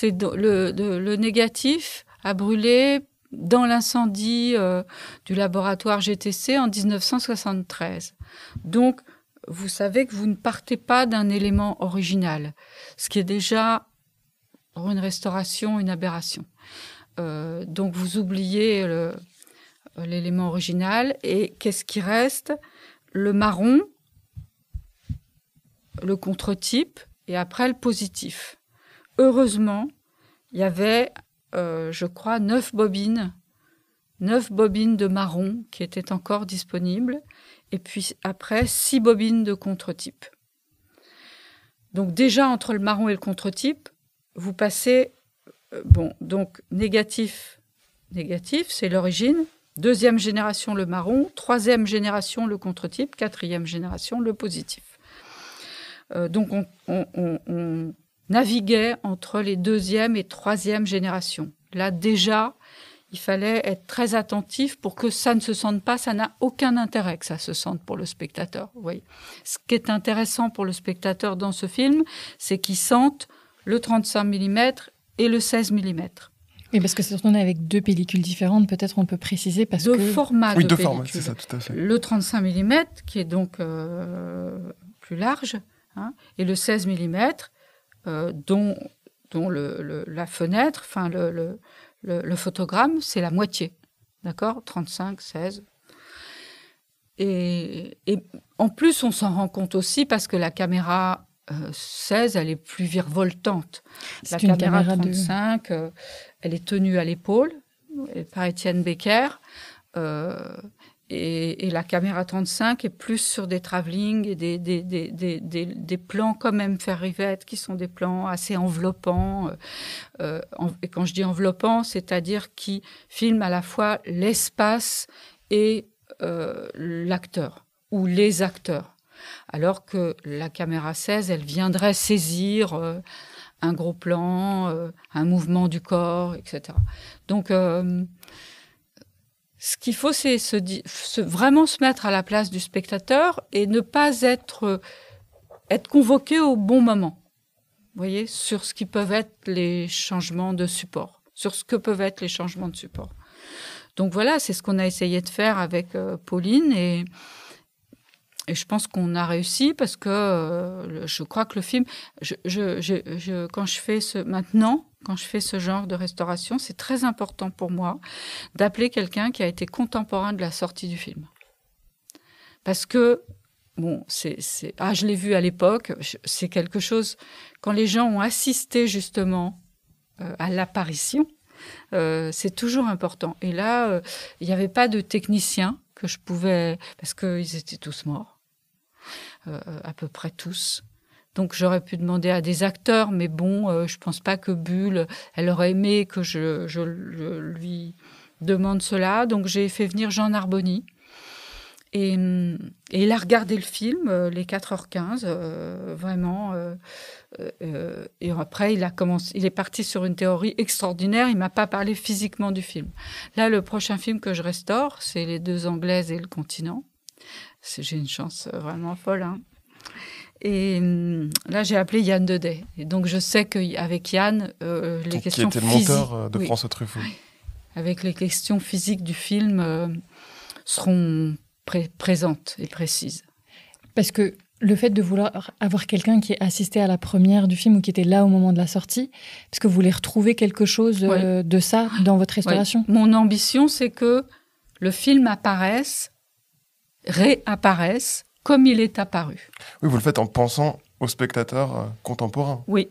Le négatif a brûlé dans l'incendie du laboratoire GTC en 1973. Donc, vous savez que vous ne partez pas d'un élément original, ce qui est déjà, pour une restauration, une aberration. Donc, vous oubliez l'élément original. Et qu'est-ce qui reste? Le marron, le contre-type, et après le positif. Heureusement, il y avait, je crois, 9 bobines de marron qui étaient encore disponibles, et puis après 6 bobines de contre-type. Donc déjà, entre le marron et le contre-type, vous passez, donc négatif, c'est l'origine, 2e génération le marron, 3e génération le contre-type, 4e génération le positif. Donc on naviguait entre les 2e et 3e générations. Là, déjà, il fallait être très attentif pour que ça ne se sente pas. Ça n'a aucun intérêt que ça se sente pour le spectateur. Vous voyez. Ce qui est intéressant pour le spectateur dans ce film, c'est qu'il sente le 35 mm et le 16 mm. Oui, parce que c'est tourné avec 2 pellicules différentes, peut-être on peut préciser parce deux formats de deux pellicules. formats, c'est ça, tout à fait. Le 35 mm, qui est donc plus large, hein, et le 16 mm, dont la fenêtre, enfin le photogramme, c'est la moitié. D'accord ? 35, 16. Et en plus, on s'en rend compte aussi parce que la caméra 16, elle est plus virevoltante. La caméra 35, elle est tenue à l'épaule par Étienne Becker. Et la caméra 35 est plus sur des travelling et des plans comme M. Rivette, qui sont des plans assez enveloppants. Et quand je dis enveloppant, c'est-à-dire qui filment à la fois l'espace et l'acteur, ou les acteurs. Alors que la caméra 16, elle viendrait saisir un gros plan, un mouvement du corps, etc. Donc, ce qu'il faut, c'est vraiment se mettre à la place du spectateur et ne pas être convoqué au bon moment. Vous voyez, sur ce qui peuvent être les changements de support, sur ce que peuvent être les changements de support. Donc voilà, c'est ce qu'on a essayé de faire avec Pauline et je pense qu'on a réussi parce que je crois que le film, quand je fais ce genre de restauration, c'est très important pour moi d'appeler quelqu'un qui a été contemporain de la sortie du film. Parce que, je l'ai vu à l'époque, c'est quelque chose, quand les gens ont assisté justement à l'apparition, c'est toujours important. Et là, il n'y avait pas de technicien que je pouvais, parce qu'ils étaient tous morts. À peu près tous. Donc j'aurais pu demander à des acteurs, mais je pense pas que Bulle, elle aurait aimé que je lui demande cela. Donc j'ai fait venir Jean Narboni. Et il a regardé le film, les 4h15, vraiment. Et après, il est parti sur une théorie extraordinaire. Il m'a pas parlé physiquement du film. Là, le prochain film que je restaure, c'est Les 2 Anglaises et le continent. J'ai une chance vraiment folle. Hein. Et là, j'ai appelé Yann Deday. Et donc, je sais qu'avec Yann, les questions physiques... Qui était le monteur de François Truffaut. Oui. Avec les questions physiques du film seront présentes et précises. Parce que le fait de vouloir avoir quelqu'un qui ait assisté à la première du film ou qui était là au moment de la sortie, parce que vous voulez retrouver quelque chose de ça dans votre restauration. Oui. Mon ambition, c'est que le film réapparaisse comme il est apparu. Oui, vous le faites en pensant au spectateur contemporain. Oui.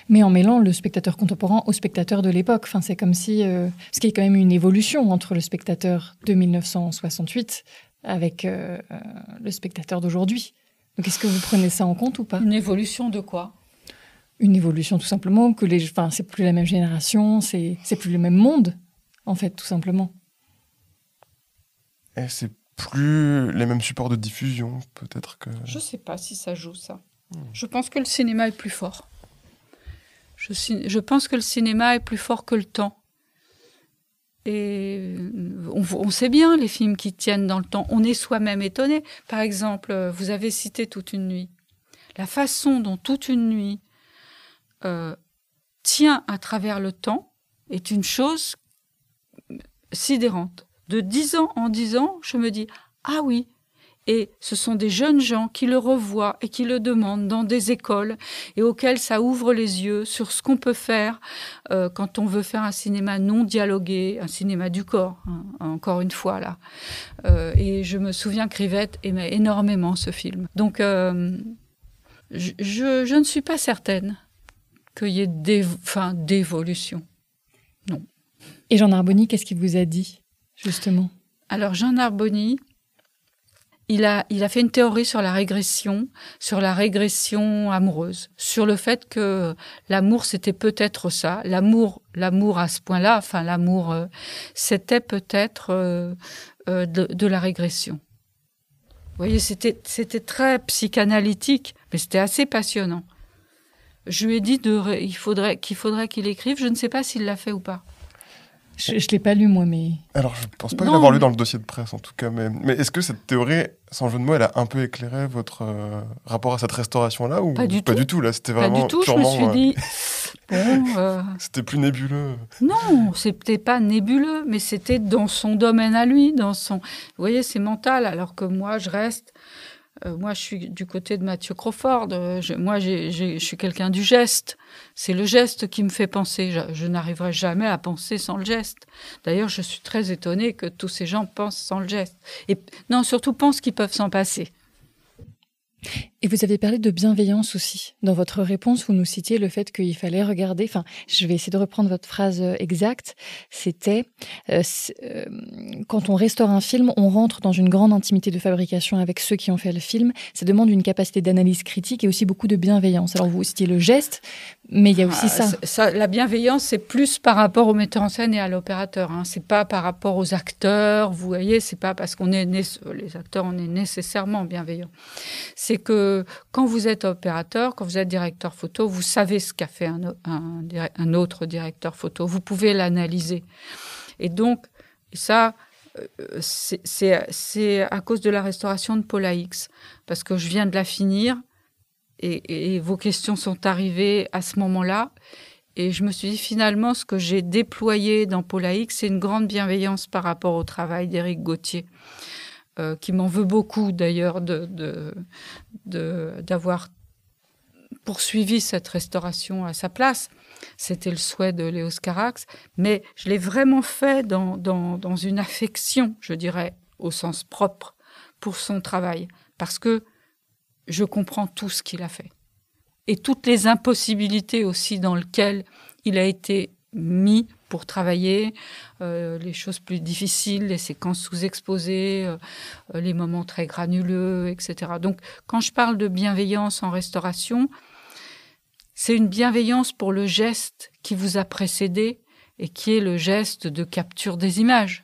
Mais en mêlant le spectateur contemporain au spectateur de l'époque. Enfin, c'est comme si... parce qu'il y a quand même une évolution entre le spectateur de 1968 avec le spectateur d'aujourd'hui. Donc, est-ce que vous prenez ça en compte ou pas? Une évolution de quoi? Une évolution, tout simplement, que c'est plus la même génération, c'est plus le même monde, en fait, tout simplement. Et c'est plus les mêmes supports de diffusion, peut-être que... Je sais pas si ça joue, ça. Je pense que le cinéma est plus fort. Je pense que le cinéma est plus fort que le temps. Et on sait bien les films qui tiennent dans le temps. On est soi-même étonné. Par exemple, vous avez cité Toute une nuit. La façon dont Toute une nuit tient à travers le temps est une chose sidérante. De 10 ans en 10 ans, je me dis « Ah oui !» Et ce sont des jeunes gens qui le revoient et qui le demandent dans des écoles et auxquels ça ouvre les yeux sur ce qu'on peut faire quand on veut faire un cinéma non dialogué, un cinéma du corps, hein, encore une fois là. Et je me souviens que Rivette aimait énormément ce film. Donc je ne suis pas certaine qu'il y ait d'évolution. Non. Et Jean Narboni, qu'est-ce qu'il vous a dit, justement? Alors Jean Narboni, il a fait une théorie sur la régression amoureuse, sur le fait que l'amour, c'était peut-être ça. L'amour à ce point-là, l'amour, c'était peut-être de la régression. Vous voyez, c'était très psychanalytique, mais c'était assez passionnant. Je lui ai dit qu'il faudrait qu'il écrive. Je ne sais pas s'il l'a fait ou pas. Je ne l'ai pas lu, moi, mais... Alors, je ne pense pas l'avoir lu dans le dossier de presse, en tout cas. Mais est-ce que cette théorie, sans jeu de mots, elle a un peu éclairé votre rapport à cette restauration-là ou pas du tout. Là, c'était vraiment pas du tout. purement, je me suis dit... C'était plus nébuleux. Non, c'était pas nébuleux, mais c'était dans son domaine à lui. Vous voyez, c'est mental, alors que moi, je reste... moi, je suis du côté de Mathieu Crawford. Je suis quelqu'un du geste. C'est le geste qui me fait penser. Je n'arriverai jamais à penser sans le geste. D'ailleurs, je suis très étonnée que tous ces gens pensent sans le geste. Et non, surtout pensent qu'ils peuvent s'en passer. Et vous avez parlé de bienveillance aussi. Dans votre réponse, vous nous citiez le fait qu'il fallait regarder... je vais essayer de reprendre votre phrase exacte. C'était quand on restaure un film, on rentre dans une grande intimité de fabrication avec ceux qui ont fait le film. Ça demande une capacité d'analyse critique et aussi beaucoup de bienveillance. Alors, vous citiez le geste, mais il y a aussi ça. La bienveillance, c'est plus par rapport au metteur en scène et à l'opérateur. Hein. C'est pas par rapport aux acteurs. Vous voyez, c'est pas parce qu'on est les acteurs, on est nécessairement bienveillants. C'est que quand vous êtes opérateur, quand vous êtes directeur photo, vous savez ce qu'a fait un autre directeur photo. Vous pouvez l'analyser. Et donc, ça, c'est à cause de la restauration de Paula X. Parce que je viens de la finir et vos questions sont arrivées à ce moment-là. Et je me suis dit, finalement, ce que j'ai déployé dans Paula X, c'est une grande bienveillance par rapport au travail d'Éric Gauthier. Qui m'en veut beaucoup d'ailleurs d'avoir poursuivi cette restauration à sa place. C'était le souhait de Léos Carax, mais je l'ai vraiment fait dans une affection, je dirais, au sens propre, pour son travail, parce que je comprends tout ce qu'il a fait. Et toutes les impossibilités aussi dans lesquelles il a été mis pour travailler, les choses plus difficiles, les séquences sous-exposées, les moments très granuleux, etc. Donc, quand je parle de bienveillance en restauration, c'est une bienveillance pour le geste qui vous a précédé et qui est le geste de capture des images.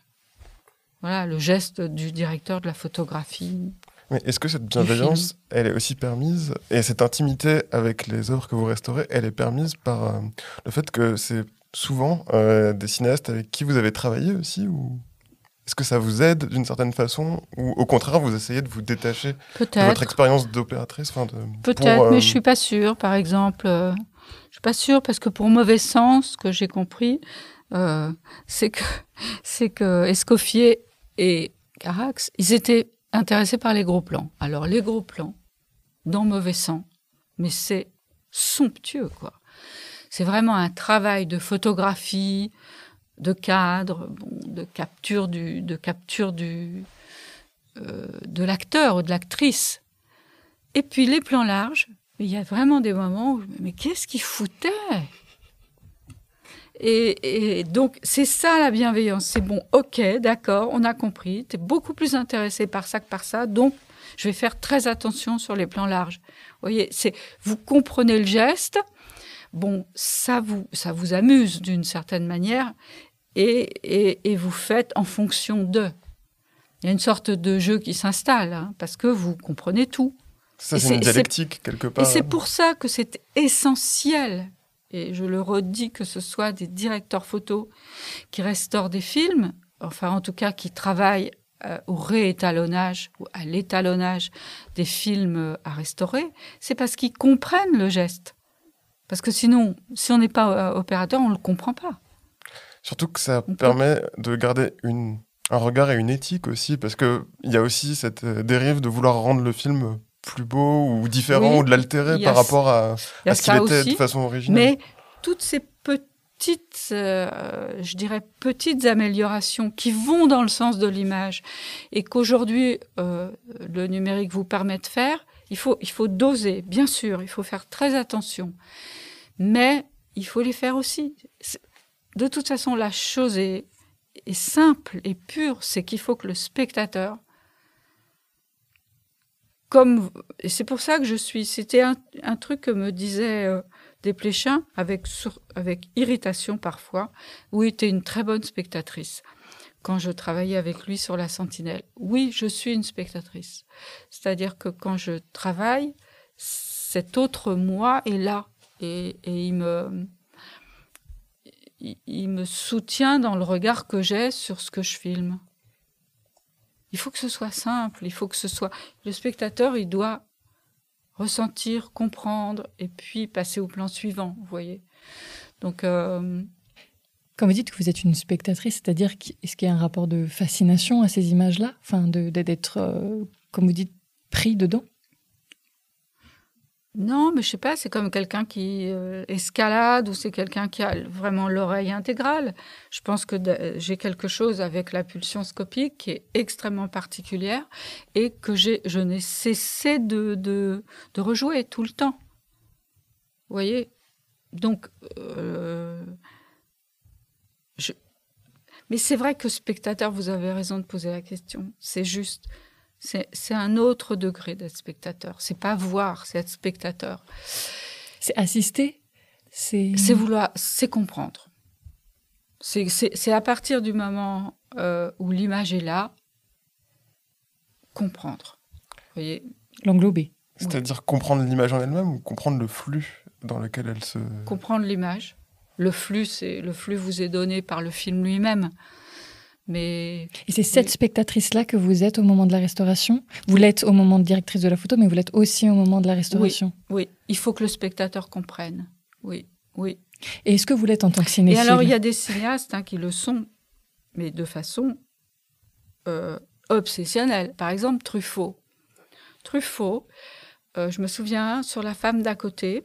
Voilà, le geste du directeur de la photographie. Mais est-ce que cette bienveillance, elle est aussi permise, et cette intimité avec les œuvres que vous restaurez, elle est permise par le fait que c'est souvent des cinéastes avec qui vous avez travaillé aussi, ou est-ce que ça vous aide d'une certaine façon, ou au contraire vous essayez de vous détacher de votre expérience d'opératrice? Peut-être, mais je suis pas sûre. Par exemple, je suis pas sûre parce que pour Mauvais Sens, ce que j'ai compris, c'est que Escoffier et Carax, ils étaient intéressés par les gros plans. Alors les gros plans dans Mauvais Sens, mais c'est somptueux, quoi. C'est vraiment un travail de photographie, de cadre, de capture de l'acteur ou de l'actrice. Et puis les plans larges, il y a vraiment des moments où mais qu'est-ce qu'il foutait ? Et donc c'est ça la bienveillance. C'est bon, ok, d'accord, on a compris. T'es beaucoup plus intéressé par ça que par ça, donc Je vais faire très attention sur les plans larges. Vous voyez, vous comprenez le geste. Bon, ça vous amuse d'une certaine manière et vous faites en fonction d'eux. Il y a une sorte de jeu qui s'installe, hein, parce que vous comprenez tout. Ça, c'est une dialectique, quelque part. Et c'est pour ça que c'est essentiel, et je le redis, que ce soit des directeurs photos qui restaurent des films, enfin en tout cas qui travaillent au réétalonnage ou à l'étalonnage des films à restaurer, c'est parce qu'ils comprennent le geste. Parce que sinon, si on n'est pas opérateur, on ne le comprend pas. Surtout que ça permet de garder un regard et une éthique aussi, parce qu'il y a aussi cette dérive de vouloir rendre le film plus beau ou différent, ou de l'altérer par rapport à ce qu'il était de façon originale. Mais toutes ces petites, je dirais, petites améliorations qui vont dans le sens de l'image et qu'aujourd'hui, le numérique vous permet de faire, il faut doser, bien sûr, il faut faire très attention. Mais il faut les faire aussi. De toute façon, la chose est simple et pure, c'est qu'il faut que le spectateur, et c'est pour ça que c'était un truc que me disait Desplechin, avec irritation parfois, oui, tu es une très bonne spectatrice. Quand je travaillais avec lui sur La Sentinelle, oui, je suis une spectatrice. C'est-à-dire que quand je travaille, cet autre moi est là et il me soutient dans le regard que j'ai sur ce que je filme. Il faut que ce soit simple, il faut que ce soit... Le spectateur, il doit ressentir, comprendre, et puis passer au plan suivant, vous voyez. Donc... Quand vous dites que vous êtes une spectatrice, c'est-à-dire est-ce qu'il y a un rapport de fascination à ces images-là, enfin, d'être, comme vous dites, pris dedans? Non, mais je sais pas, c'est comme quelqu'un qui escalade ou c'est quelqu'un qui a vraiment l'oreille intégrale. Je pense que j'ai quelque chose avec la pulsion scopique qui est extrêmement particulière et que je n'ai cessé de rejouer tout le temps. Vous voyez? Donc, mais c'est vrai que spectateur, vous avez raison de poser la question. C'est juste... C'est un autre degré d'être spectateur. C'est pas voir, c'est être spectateur. C'est assister, c'est vouloir, c'est comprendre. C'est à partir du moment où l'image est là, comprendre. Vous voyez, l'englober. C'est-à-dire comprendre l'image en elle-même ou comprendre le flux dans lequel elle se... Comprendre l'image. Le flux vous est donné par le film lui-même. Mais, et c'est cette spectatrice-là que vous êtes au moment de la restauration? Vous l'êtes au moment de directrice de la photo, mais vous l'êtes aussi au moment de la restauration? Oui. Il faut que le spectateur comprenne. Oui. Et est-ce que vous l'êtes en tant que cinéphile? Et alors, il y a des cinéastes qui le sont, mais de façon obsessionnelle. Par exemple, Truffaut. Je me souviens, sur La femme d'à côté,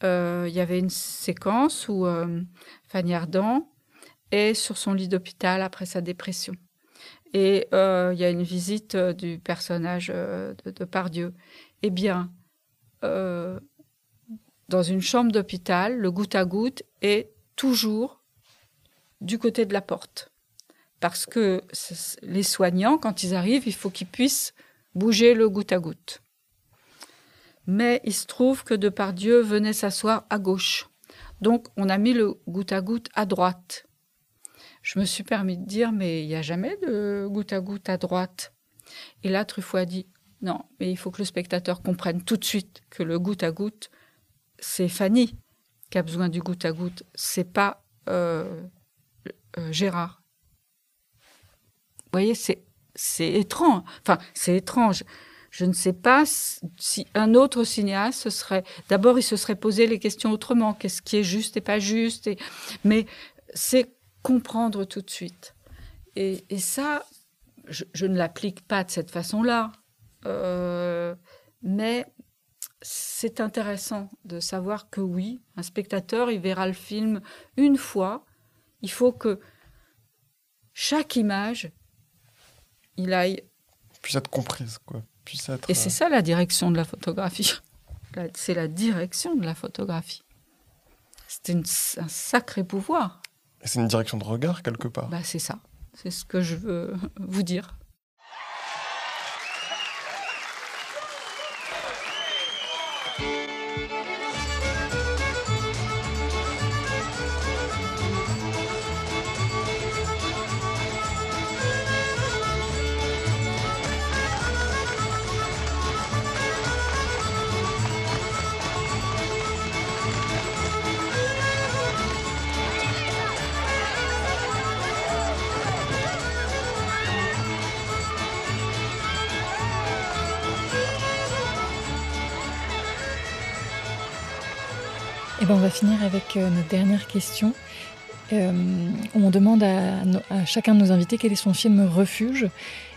il y avait une séquence où Fanny Ardant est sur son lit d'hôpital après sa dépression. Et il y a une visite du personnage de Depardieu. Eh bien, dans une chambre d'hôpital, le goutte à goutte est toujours du côté de la porte. Parce que les soignants, quand ils arrivent, il faut qu'ils puissent bouger le goutte à goutte. Mais il se trouve que Depardieu venait s'asseoir à gauche. Donc, on a mis le goutte à goutte à droite. Je me suis permis de dire, mais il n'y a jamais de goutte à droite. Et là, Truffaut a dit, non, mais il faut que le spectateur comprenne tout de suite que le goutte à goutte, c'est Fanny qui a besoin du goutte à goutte. C'est pas Gérard. Vous voyez, c'est étrange. Enfin, c'est étrange. Je ne sais pas si un autre cinéaste d'abord, il se serait posé les questions autrement. Qu'est-ce qui est juste et pas juste? Mais c'est comprendre tout de suite. Et ça, je ne l'applique pas de cette façon-là. Mais c'est intéressant de savoir que oui, un spectateur, il verra le film une fois. Il faut que chaque image, il aille... puisse être comprise, quoi. Et c'est ça la direction de la photographie. C'est la direction de la photographie. C'est un sacré pouvoir. Et c'est une direction de regard, quelque part. C'est ça. C'est ce que je veux vous dire. Et ben on va finir avec notre dernière question. Où on demande à chacun de nos invités quel est son film refuge.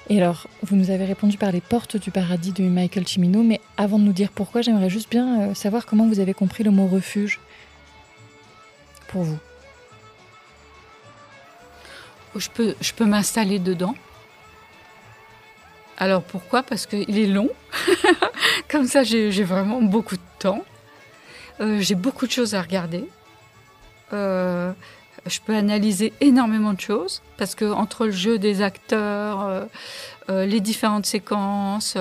Et alors, vous nous avez répondu par Les Portes du Paradis de Michael Cimino, mais avant de nous dire pourquoi, j'aimerais juste bien savoir comment vous avez compris le mot refuge pour vous. Je peux m'installer dedans. Alors pourquoi ? Parce qu'il est long. Comme ça, j'ai vraiment beaucoup de temps. J'ai beaucoup de choses à regarder. Je peux analyser énormément de choses parce que entre le jeu des acteurs, les différentes séquences,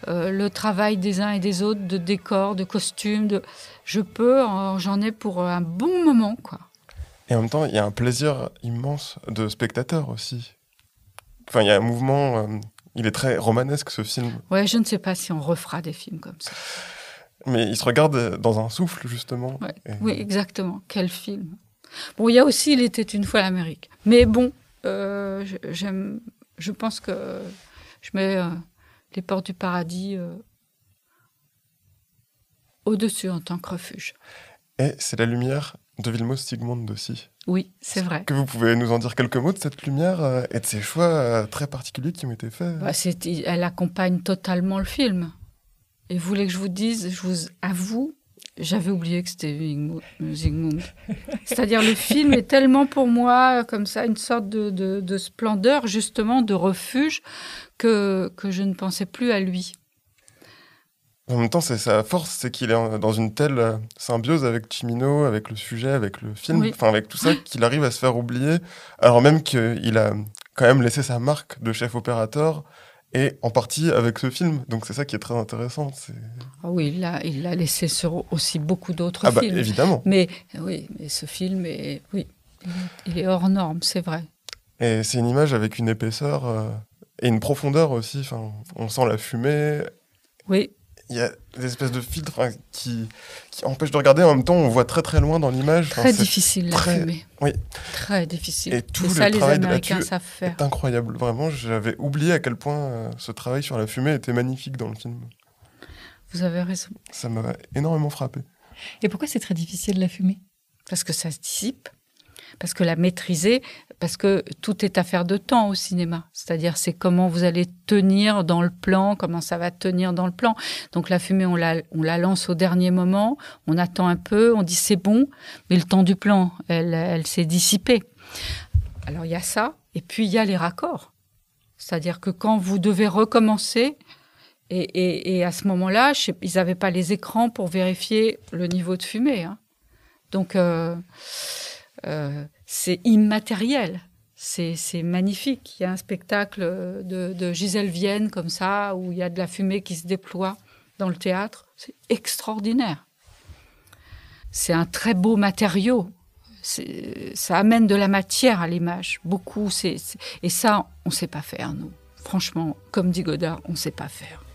le travail des uns et des autres, de décors, de costumes, j'en ai pour un bon moment, quoi. Et en même temps, il y a un plaisir immense de spectateur aussi. Enfin, il y a un mouvement, il est très romanesque ce film. Ouais, je ne sais pas si on refera des films comme ça. Mais il se regarde dans un souffle, justement. Ouais. Oui, exactement. Quel film. Bon, il y a aussi Il était une fois l'Amérique. Mais bon, je pense que je mets Les Portes du Paradis au-dessus en tant que refuge. Et c'est la lumière de Vilmos Zsigmond aussi. Oui, c'est vrai. Que vous pouvez nous en dire quelques mots de cette lumière et de ces choix très particuliers qui ont été faits. Elle accompagne totalement le film. Et vous voulez que je vous dise, je vous avoue, j'avais oublié que c'était Zsigmond. C'est-à-dire le film est tellement pour moi comme ça une sorte de splendeur, justement, de refuge, que je ne pensais plus à lui. En même temps, c'est sa force, c'est qu'il est dans une telle symbiose avec Cimino, avec le sujet, avec le film, oui. Avec tout ça, qu'il arrive à se faire oublier, alors même qu'il a quand même laissé sa marque de chef opérateur, et en partie avec ce film. Donc c'est ça qui est très intéressant. Ah oui, il l'a laissé sur aussi beaucoup d'autres films. Évidemment. Mais ce film, il est hors norme, c'est vrai. Et c'est une image avec une épaisseur et une profondeur aussi. Enfin, on sent la fumée. Oui. Il y a des espèces de filtres qui empêchent de regarder. En même temps, on voit très très loin dans l'image. Très difficile la fumée. Oui. Très difficile. Et tout ça, le les travail Américains savent faire. est incroyable. Vraiment, j'avais oublié à quel point ce travail sur la fumée était magnifique dans le film. Vous avez raison. Ça m'a énormément frappé. Et pourquoi c'est très difficile la fumée ? Parce que ça se dissipe. Parce que la maîtriser, parce que tout est affaire de temps au cinéma. C'est-à-dire, c'est comment vous allez tenir dans le plan, comment ça va tenir dans le plan. Donc la fumée, on la lance au dernier moment, on attend un peu, on dit c'est bon, mais le temps du plan, elle s'est dissipée. Alors il y a ça, et puis il y a les raccords. C'est-à-dire que quand vous devez recommencer, et à ce moment-là, ils n'avaient pas les écrans pour vérifier le niveau de fumée. Hein. Donc... c'est immatériel, c'est magnifique. Il y a un spectacle de Gisèle Vienne comme ça, où il y a de la fumée qui se déploie dans le théâtre. C'est extraordinaire. C'est un très beau matériau. Ça amène de la matière à l'image, beaucoup. Et ça, on ne sait pas faire, nous. Franchement, comme dit Godard, on ne sait pas faire.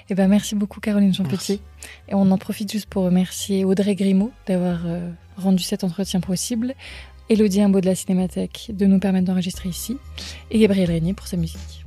Eh ben, merci beaucoup Caroline Champetier. Et on en profite juste pour remercier Audrey Grimaud d'avoir rendu cet entretien possible, Élodie Imbaud de la Cinémathèque de nous permettre d'enregistrer ici, et Gabriel Régnier pour sa musique.